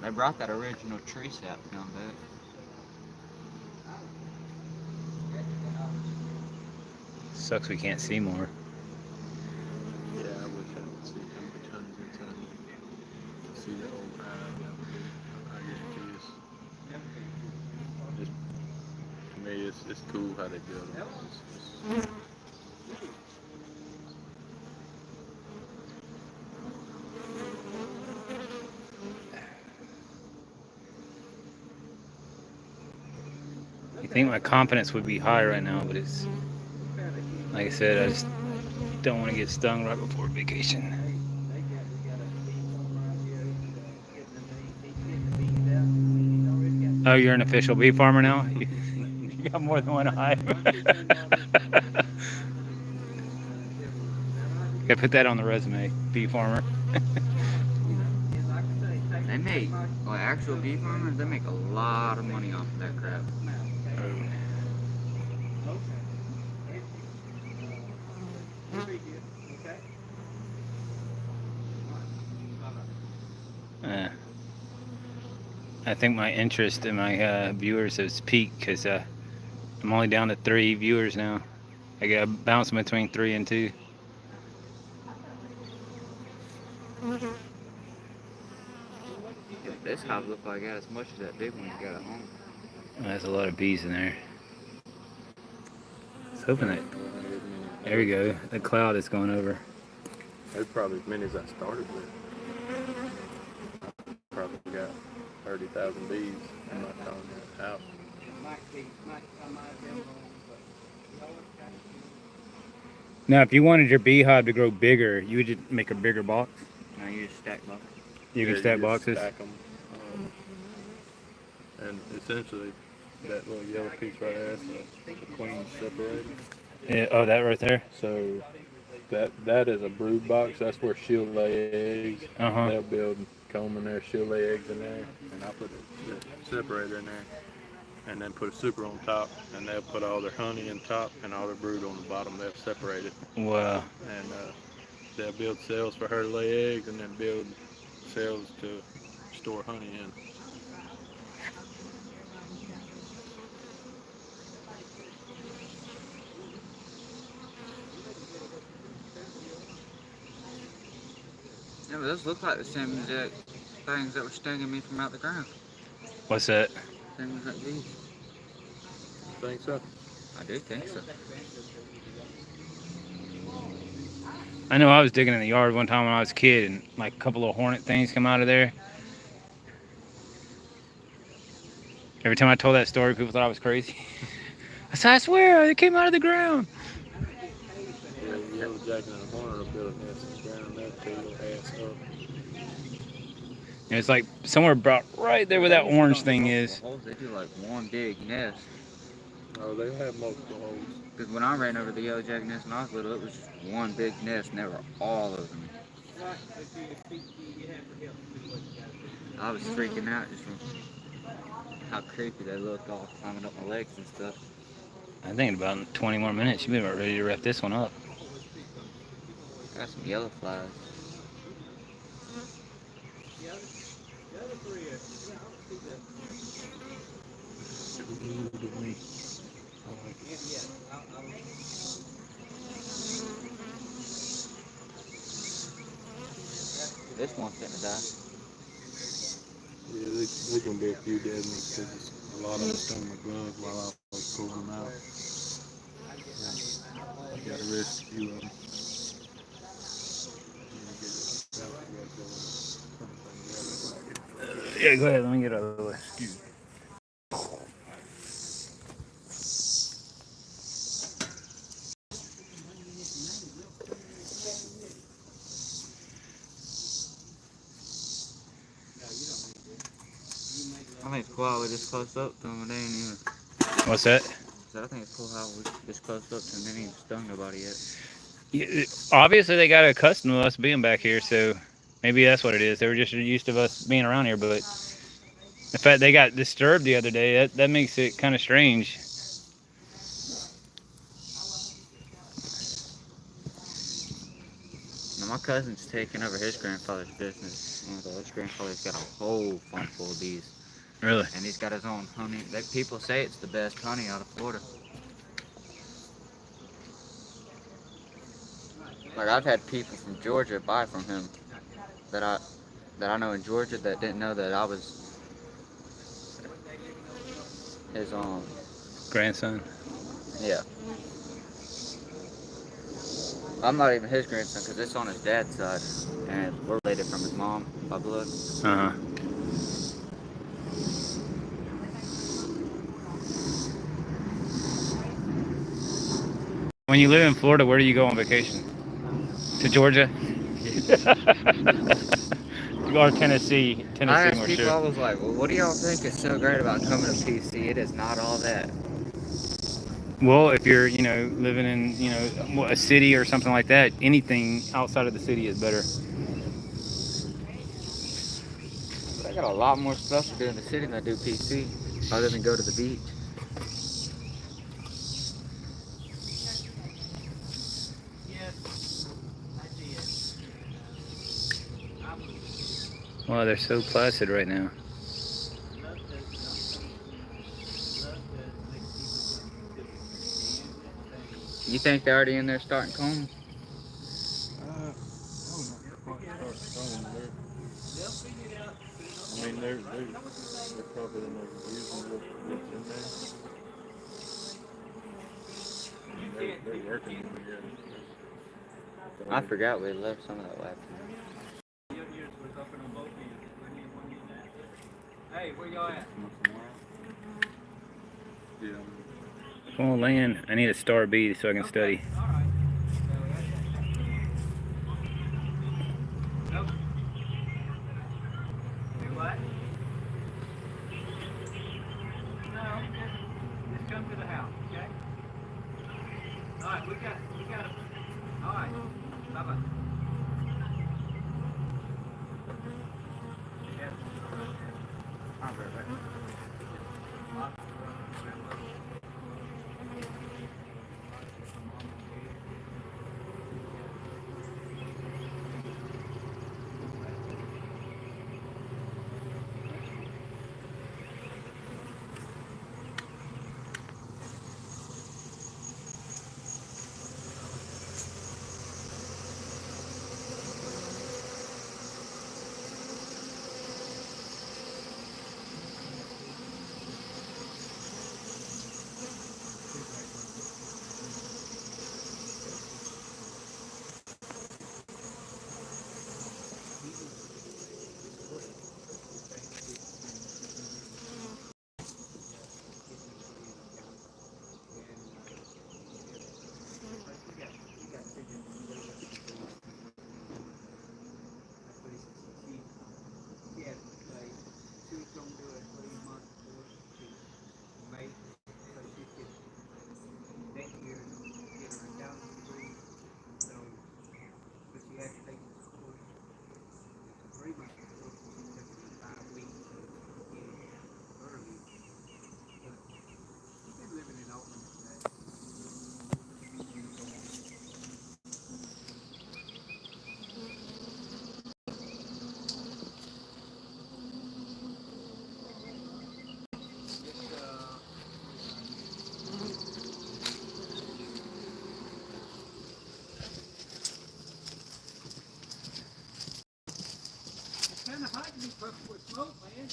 Speaker 3: They brought that original tree sap down back.
Speaker 1: Sucks we can't see more.
Speaker 2: Yeah, I wish I could see how many tons and tons. See the whole hive. That would be, I guarantee it's, to me, it's cool how they build them.
Speaker 1: You think my confidence would be high right now, but it's like I said, I just don't want to get stung right before vacation. Oh, you're an official bee farmer now? You got more than one hive. Gotta put that on the resume, bee farmer.
Speaker 3: They make, like actual bee farmers, they make a lot of money off of that crap.
Speaker 1: Uh, I think my interest in my viewers has peaked because I'm only down to 3 viewers now. I got bouncing between 3 and 2.
Speaker 3: If this hive look like that as much as that big one you got at home.
Speaker 1: There's a lot of bees in there. I was hoping that. There we go. The cloud is going over.
Speaker 2: There's probably as many as I started with. I probably got 30,000 bees in my house.
Speaker 1: Now, if you wanted your beehive to grow bigger, you would just make a bigger box.
Speaker 3: Now you just stack buckets.
Speaker 1: You can
Speaker 2: Yeah,
Speaker 1: stack
Speaker 2: just
Speaker 1: boxes.
Speaker 2: Stack them. And essentially, that little yellow piece right there, the queen separated.
Speaker 1: Yeah, oh, that right there.
Speaker 2: So that is a brood box. That's where she'll lay eggs.
Speaker 1: Uh-huh.
Speaker 2: They'll build comb in there. She'll lay eggs in there, and I'll put the separator in there, and then put a super on top, and they'll put all their honey in top and all their brood on the bottom. They'll separate it,
Speaker 1: Wow.
Speaker 2: and they'll build cells for her to lay eggs, and then build cells to store honey in.
Speaker 3: Yeah, but those look like the same exact things that were stinging me from out the ground.
Speaker 1: What's that?
Speaker 3: Same exact bees.
Speaker 2: Think so?
Speaker 3: I do think so.
Speaker 1: I know I was digging in the yard one time when I was a kid, and like a couple of hornet things come out of there. Every time I told that story, people thought I was crazy. I said, I swear, it came out of the ground.
Speaker 2: Yeah, the yellow jacket and the hornet will build a nest in the ground. They'll tear your ass up.
Speaker 1: And it's like somewhere about right there where that orange thing is.
Speaker 3: They do like one big nest.
Speaker 2: Oh, they have multiple holes.
Speaker 3: Because when I ran over the yellow jacket nest when I was little, it was just one big nest, and there were all of them. I was freaking out just from how creepy they looked, all climbing up my legs and stuff.
Speaker 1: I think in about 20 more minutes, you'll be about ready to wrap this one up.
Speaker 3: Got some yellow flies. This one's gonna die.
Speaker 2: Yeah, there's gonna be a few dead ones because a lot of them stung my glove while I was pulling them out. I gotta rest a few of them.
Speaker 1: Yeah, go ahead. Let me get out of the way.
Speaker 3: I think it's cool how we just close up to him and they ain't even.
Speaker 1: What's that?
Speaker 3: So I think it's cool how we just close up to him and they ain't even stung nobody yet.
Speaker 1: Yeah, obviously, they got accustomed to us being back here, so maybe that's what it is. They were just used to us being around here, but the fact they got disturbed the other day, that makes it kind of strange.
Speaker 3: Now my cousin's taking over his grandfather's business, and his grandfather's got a whole farm full of bees.
Speaker 1: Really?
Speaker 3: And he's got his own honey. People say it's the best honey out of Florida. Like I've had people from Georgia buy from him that I know in Georgia that didn't know that I was his
Speaker 1: Grandson?
Speaker 3: yeah. I'm not even his grandson because it's on his dad's side, and we're related from his mom by blood.
Speaker 1: Uh-huh. When you live in Florida, where do you go on vacation? To Georgia? Or Tennessee.
Speaker 3: I
Speaker 1: Tennessee,
Speaker 3: asked
Speaker 1: more
Speaker 3: people, I
Speaker 1: sure.
Speaker 3: was like, well, what do y'all think is so great about coming to PC? It is not all that.
Speaker 1: Well, if you're, living in, a city or something like that, anything outside of the city is better.
Speaker 3: But I got a lot more stuff to do in the city than I do PC, other than go to the beach.
Speaker 1: Wow, they're so placid right now.
Speaker 3: You think they're already in there starting combs?
Speaker 2: I mean, they're probably in there using what's in there. They're working on it.
Speaker 3: I forgot we left some of that left.
Speaker 4: Hey, where y'all at?
Speaker 2: Yeah.
Speaker 1: Come on, land. I need a star bee so I can study.
Speaker 4: All right. Nope. Do what? No, just come to the house, okay? All right, we got it. All right, bye-bye. Yes.
Speaker 3: I'll be right back.
Speaker 4: puffing with smoke, man.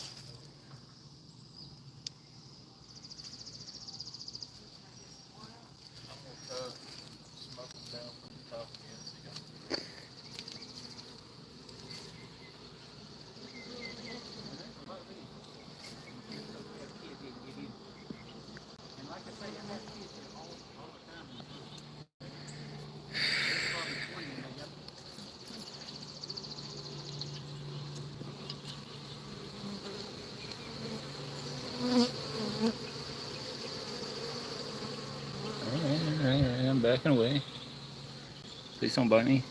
Speaker 2: Smoke them down from the top again, so you got
Speaker 4: And like I say, I have kids there all the time. There's probably 20 in there.
Speaker 1: Alright, I'm backing away. Please don't bite me.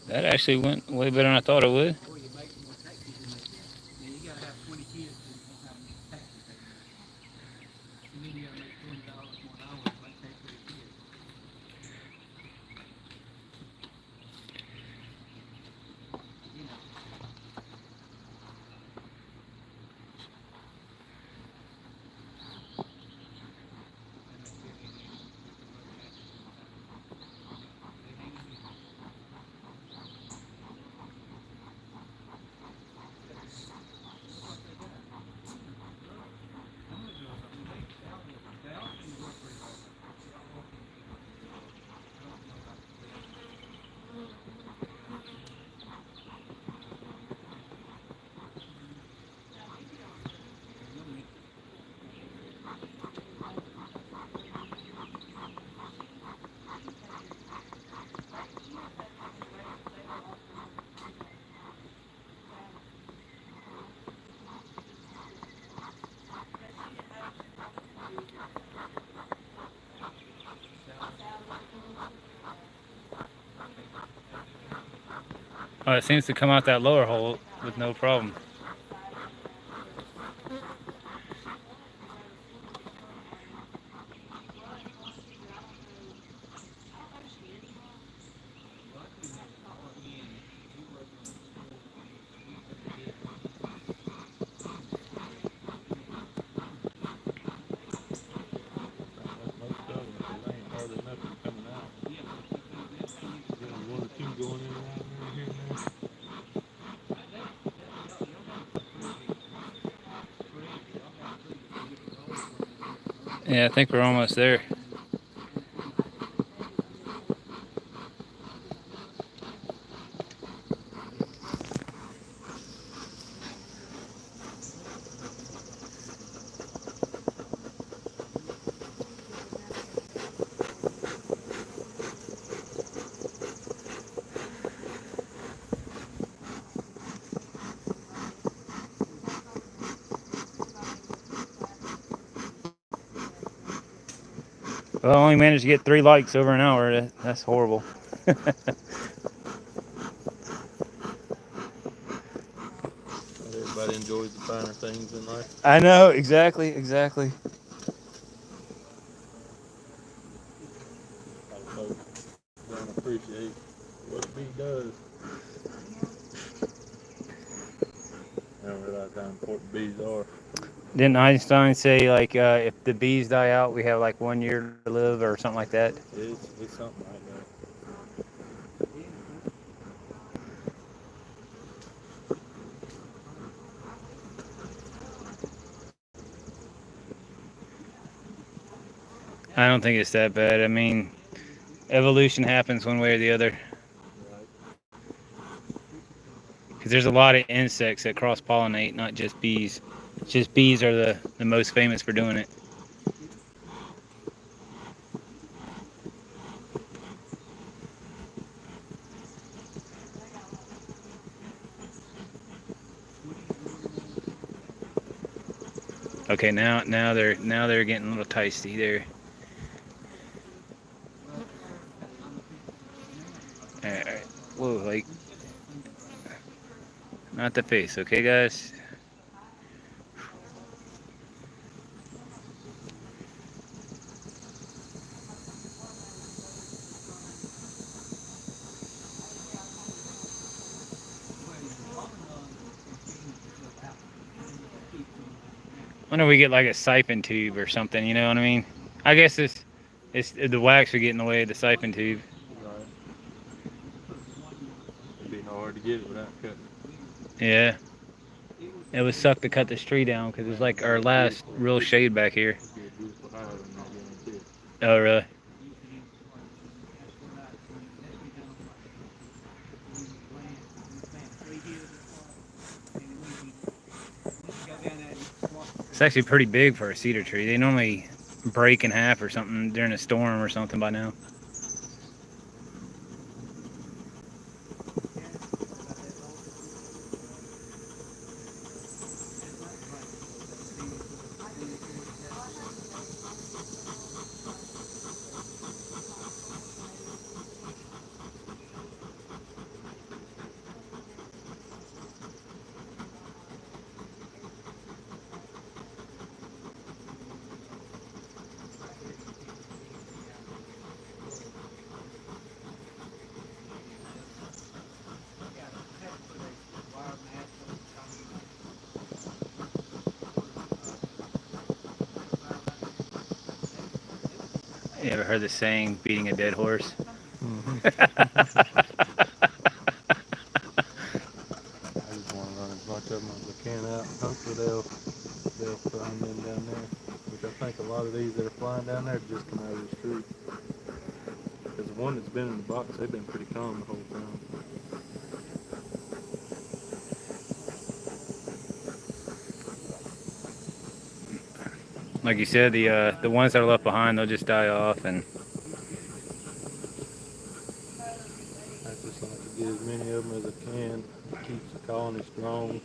Speaker 1: That actually went way better than I thought it would.
Speaker 4: Boy, you make more taxes than that. Now you gotta have 20 kids to have taxes paid. And then you gotta make $20 more an hour to make tax for the kids. You know.
Speaker 1: Oh, it seems to come out that lower hole with no problem.
Speaker 2: most of them, so there ain't hardly nothing coming out. One or two going in and out here and there.
Speaker 1: Yeah, I think we're almost there. Well, I only managed to get 3 likes over an hour. That's horrible.
Speaker 2: Not everybody enjoys the finer things in life.
Speaker 1: I know, exactly.
Speaker 2: A lot of folks don't appreciate what a bee does. They don't realize how important bees are.
Speaker 1: Didn't Einstein say, like, if the bees die out, we have like 1 year to live or something like that?
Speaker 2: It's something like that.
Speaker 1: I don't think it's that bad. I mean, evolution happens one way or the other.
Speaker 2: Right.
Speaker 1: Because there's a lot of insects that cross-pollinate, not just bees. Just bees are the most famous for doing it. Okay, now they're getting a little tasty there. Not the face, okay, guys? Whenever we get like a siphon tube or something, you know what I mean? I guess it's the wax would get in the way of the siphon tube.
Speaker 2: Right. It'd be hard to get it without cutting.
Speaker 1: Yeah. It would suck to cut this tree down because it's like our last real shade back here.
Speaker 2: It'd be a beautiful hive in there, guarantee it.
Speaker 1: Oh, really? It's actually pretty big for a cedar tree. They normally break in half or something during a storm or something by now. You ever heard the saying, beating a dead horse?
Speaker 2: I just want to run as much of them as I can out. Hopefully they'll find them down there. Which I think a lot of these that are flying down there just come out of the street. Because the one that's been in the box, they've been pretty calm the whole time.
Speaker 1: Like you said, the ones that are left behind, they'll just die off, and
Speaker 2: I just like to get as many of them as I can. Keeps the colony strong.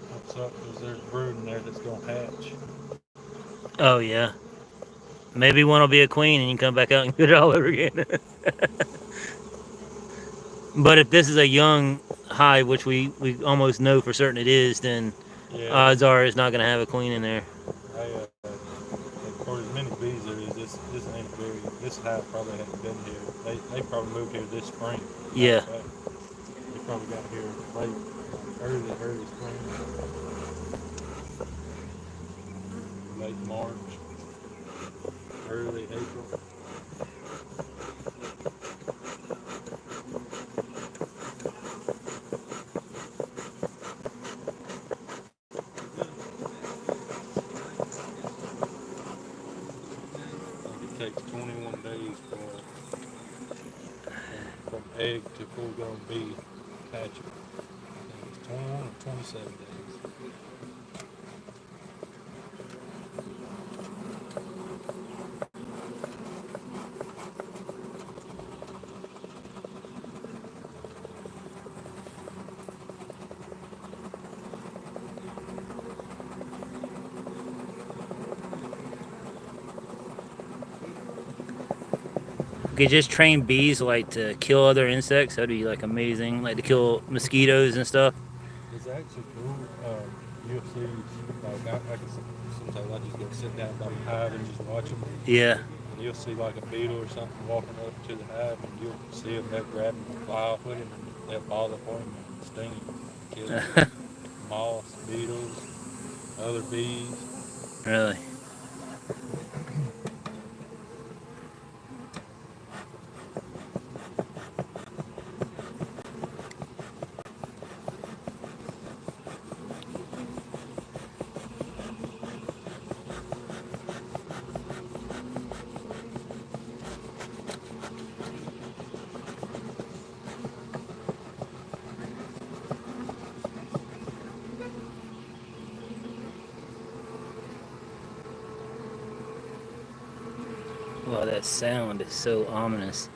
Speaker 2: What's up? Because there's brood in there that's going to hatch.
Speaker 1: oh yeah, maybe one will be a queen, and you can come back out and get it all over again. But if this is a young hive, which we almost know for certain it is, then
Speaker 2: Yeah.
Speaker 1: odds are it's not going to have a queen in there.
Speaker 2: For as many bees there is, this ain't very. This hive probably hasn't been here. They probably moved here this spring.
Speaker 1: Yeah.
Speaker 2: They probably got here late, early spring, late March, early April. It takes 21 days from egg to full-grown bee hatching. I think it's 21 or 27 days.
Speaker 1: You could just train bees like to kill other insects. That'd be like amazing. Like to kill mosquitoes and stuff.
Speaker 2: It's actually cool. You'll see, like, I can sometimes I just go sit down by the hive and just watch them.
Speaker 1: Yeah.
Speaker 2: And you'll see like a beetle or something walking up to the hive, and you'll see them, they'll grab him and fly off with him, and they'll bother for him and sting him, kill him. Moths, beetles, other bees.
Speaker 1: Really. Wow, that sound is so ominous.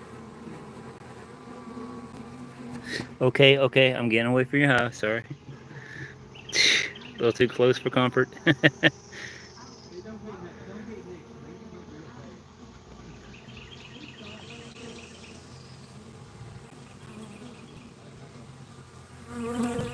Speaker 1: Okay, okay, I'm getting away from your house. Sorry. A little too close for comfort.
Speaker 4: Hey, don't get next. Don't get next. Man, you get real bad.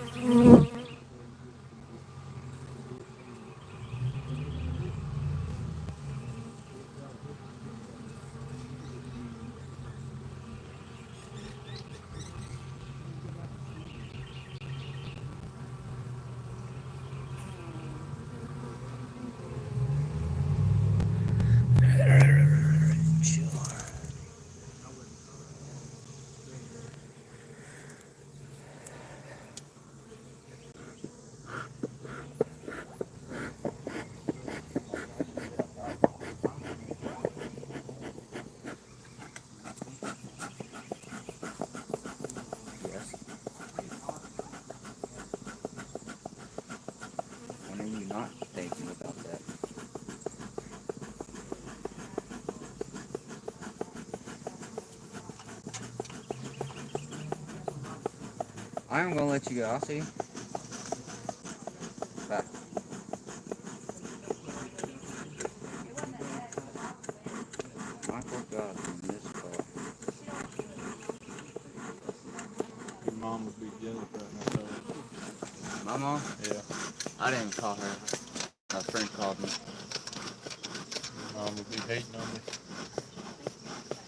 Speaker 3: Yes. When are you not thinking about that? I am gonna let you go. I'll see you. Bye. I forgot in this car.
Speaker 2: Your mom would be jealous right now.
Speaker 3: My mom?
Speaker 2: Yeah.
Speaker 3: I didn't even call her. A friend called me.
Speaker 2: Your mom would be hating on me.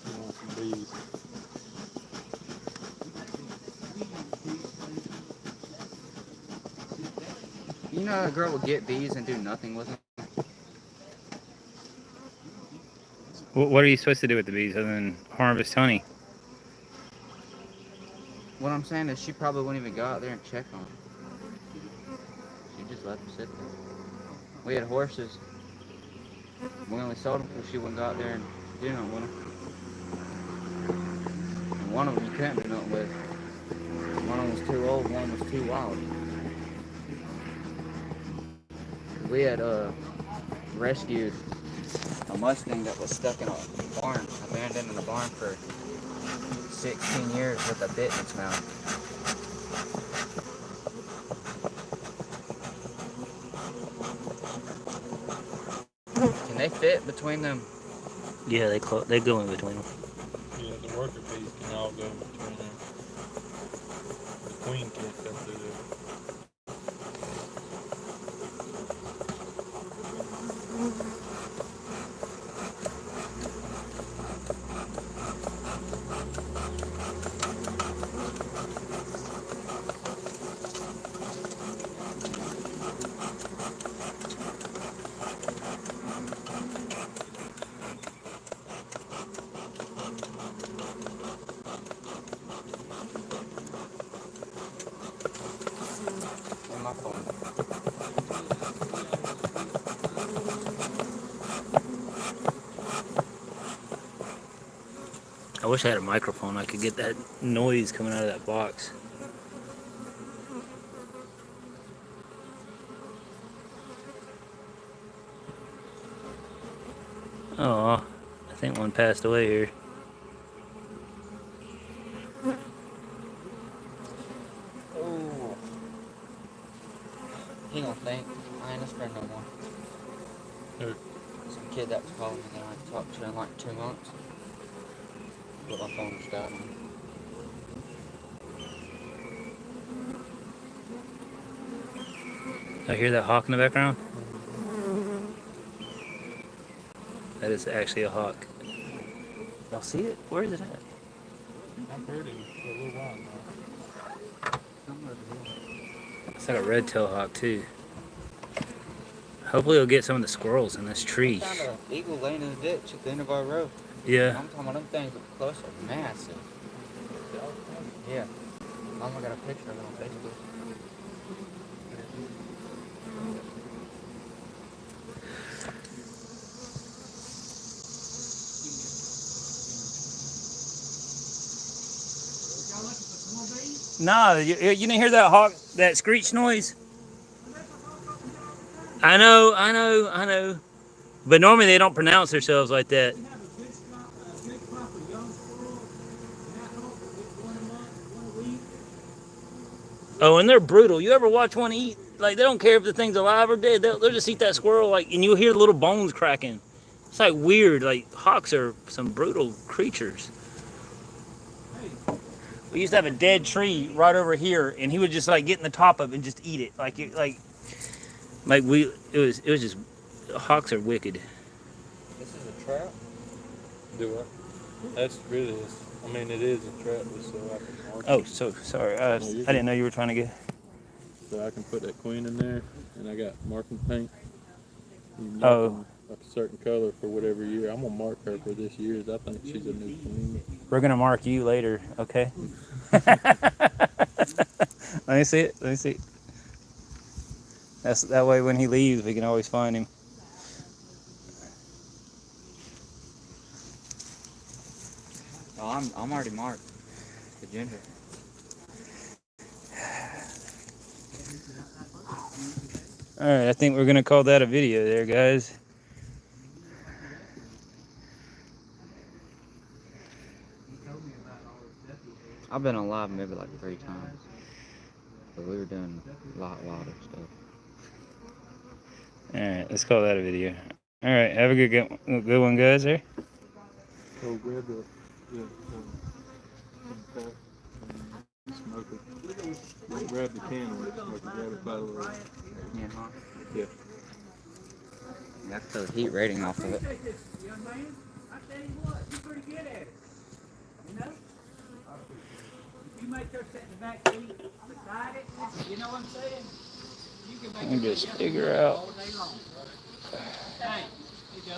Speaker 2: She wants some bees.
Speaker 3: You know a girl would get bees and do nothing with them?
Speaker 1: What are you supposed to do with the bees other than harvest honey?
Speaker 3: What I'm saying is she probably wouldn't even go out there and check on them. She just let them sit there. We had horses. We only sold them because she wouldn't go out there and do nothing with them. And one of them you couldn't do nothing with. One of them was too old, one was too wild. We had rescued a Mustang that was stuck in a barn, abandoned in a barn for 16 years with a bit in its mouth. Can they fit between them?
Speaker 1: Yeah, they go in between them.
Speaker 2: Yeah, the worker bees can all go in between them. The queen can't come through there.
Speaker 3: Where's my phone?
Speaker 1: I wish I had a microphone. I could get that noise coming out of that box. Oh, I think one passed away here.
Speaker 3: Oh. He gonna think I ain't his friend no more.
Speaker 2: Who?
Speaker 3: Some kid that was calling me that I ain't talked to in like 2 months. But my phone just died on me.
Speaker 1: I hear that hawk in the background. That is actually a hawk. Y'all see it? Where is it at?
Speaker 2: I've heard him for a little while now.
Speaker 3: Somewhere over here.
Speaker 1: It's like a red-tailed hawk too. Hopefully, we'll get some of the squirrels in this tree.
Speaker 3: I found an eagle laying in the ditch at the end of our road.
Speaker 1: Yeah.
Speaker 3: I'm talking about them things up close are massive. Yeah. Mama got a picture of it on Facebook.
Speaker 4: Y'all looking for some more bees?
Speaker 1: Nah, you didn't hear that hawk, that screech noise? I know. But normally they don't pronounce themselves like that.
Speaker 4: We have a good
Speaker 1: Oh, and they're brutal. You ever watch one eat? Like, they don't care if the thing's alive or dead. They'll just eat that squirrel, like, and you'll hear the little bones cracking. It's like weird. Like, hawks are some brutal creatures. We used to have a dead tree right over here, and he would just like get in the top of it and just eat it. It was just, hawks are wicked.
Speaker 2: This is a trap? Do what? That's really, I mean, it is a trap just so I can mark
Speaker 1: Oh,
Speaker 2: it.
Speaker 1: so sorry. I
Speaker 2: you're
Speaker 1: didn't know you were trying to get.
Speaker 2: So I can put that queen in there, and I got marking paint. You mark
Speaker 1: Oh.
Speaker 2: them a certain color for whatever year. I'm gonna mark her for this year's. I think she's a new queen.
Speaker 1: We're gonna mark you later, okay? Let me see it. Let me see it. That's that way. When he leaves, we can always find him.
Speaker 3: Oh, I'm already marked. The ginger.
Speaker 1: All right, I think we're gonna call that a video, there, guys.
Speaker 3: I've been on live maybe like 3 times. But we were doing a lot of stuff.
Speaker 1: All right, let's call that a video. All right, have a good one, guys. There.
Speaker 2: So grab the tap and smoke it. Grab the can with it, smoke it, grab it by the way.
Speaker 3: Yeah, huh?
Speaker 2: Yeah.
Speaker 3: That's the heat rating off of it.
Speaker 4: Young man, I tell you what, you're pretty good at it. You know? If you make her sit in the back seat beside it, you know what I'm saying? You can make
Speaker 1: And just figure out.
Speaker 4: all day long. Hey, here you go.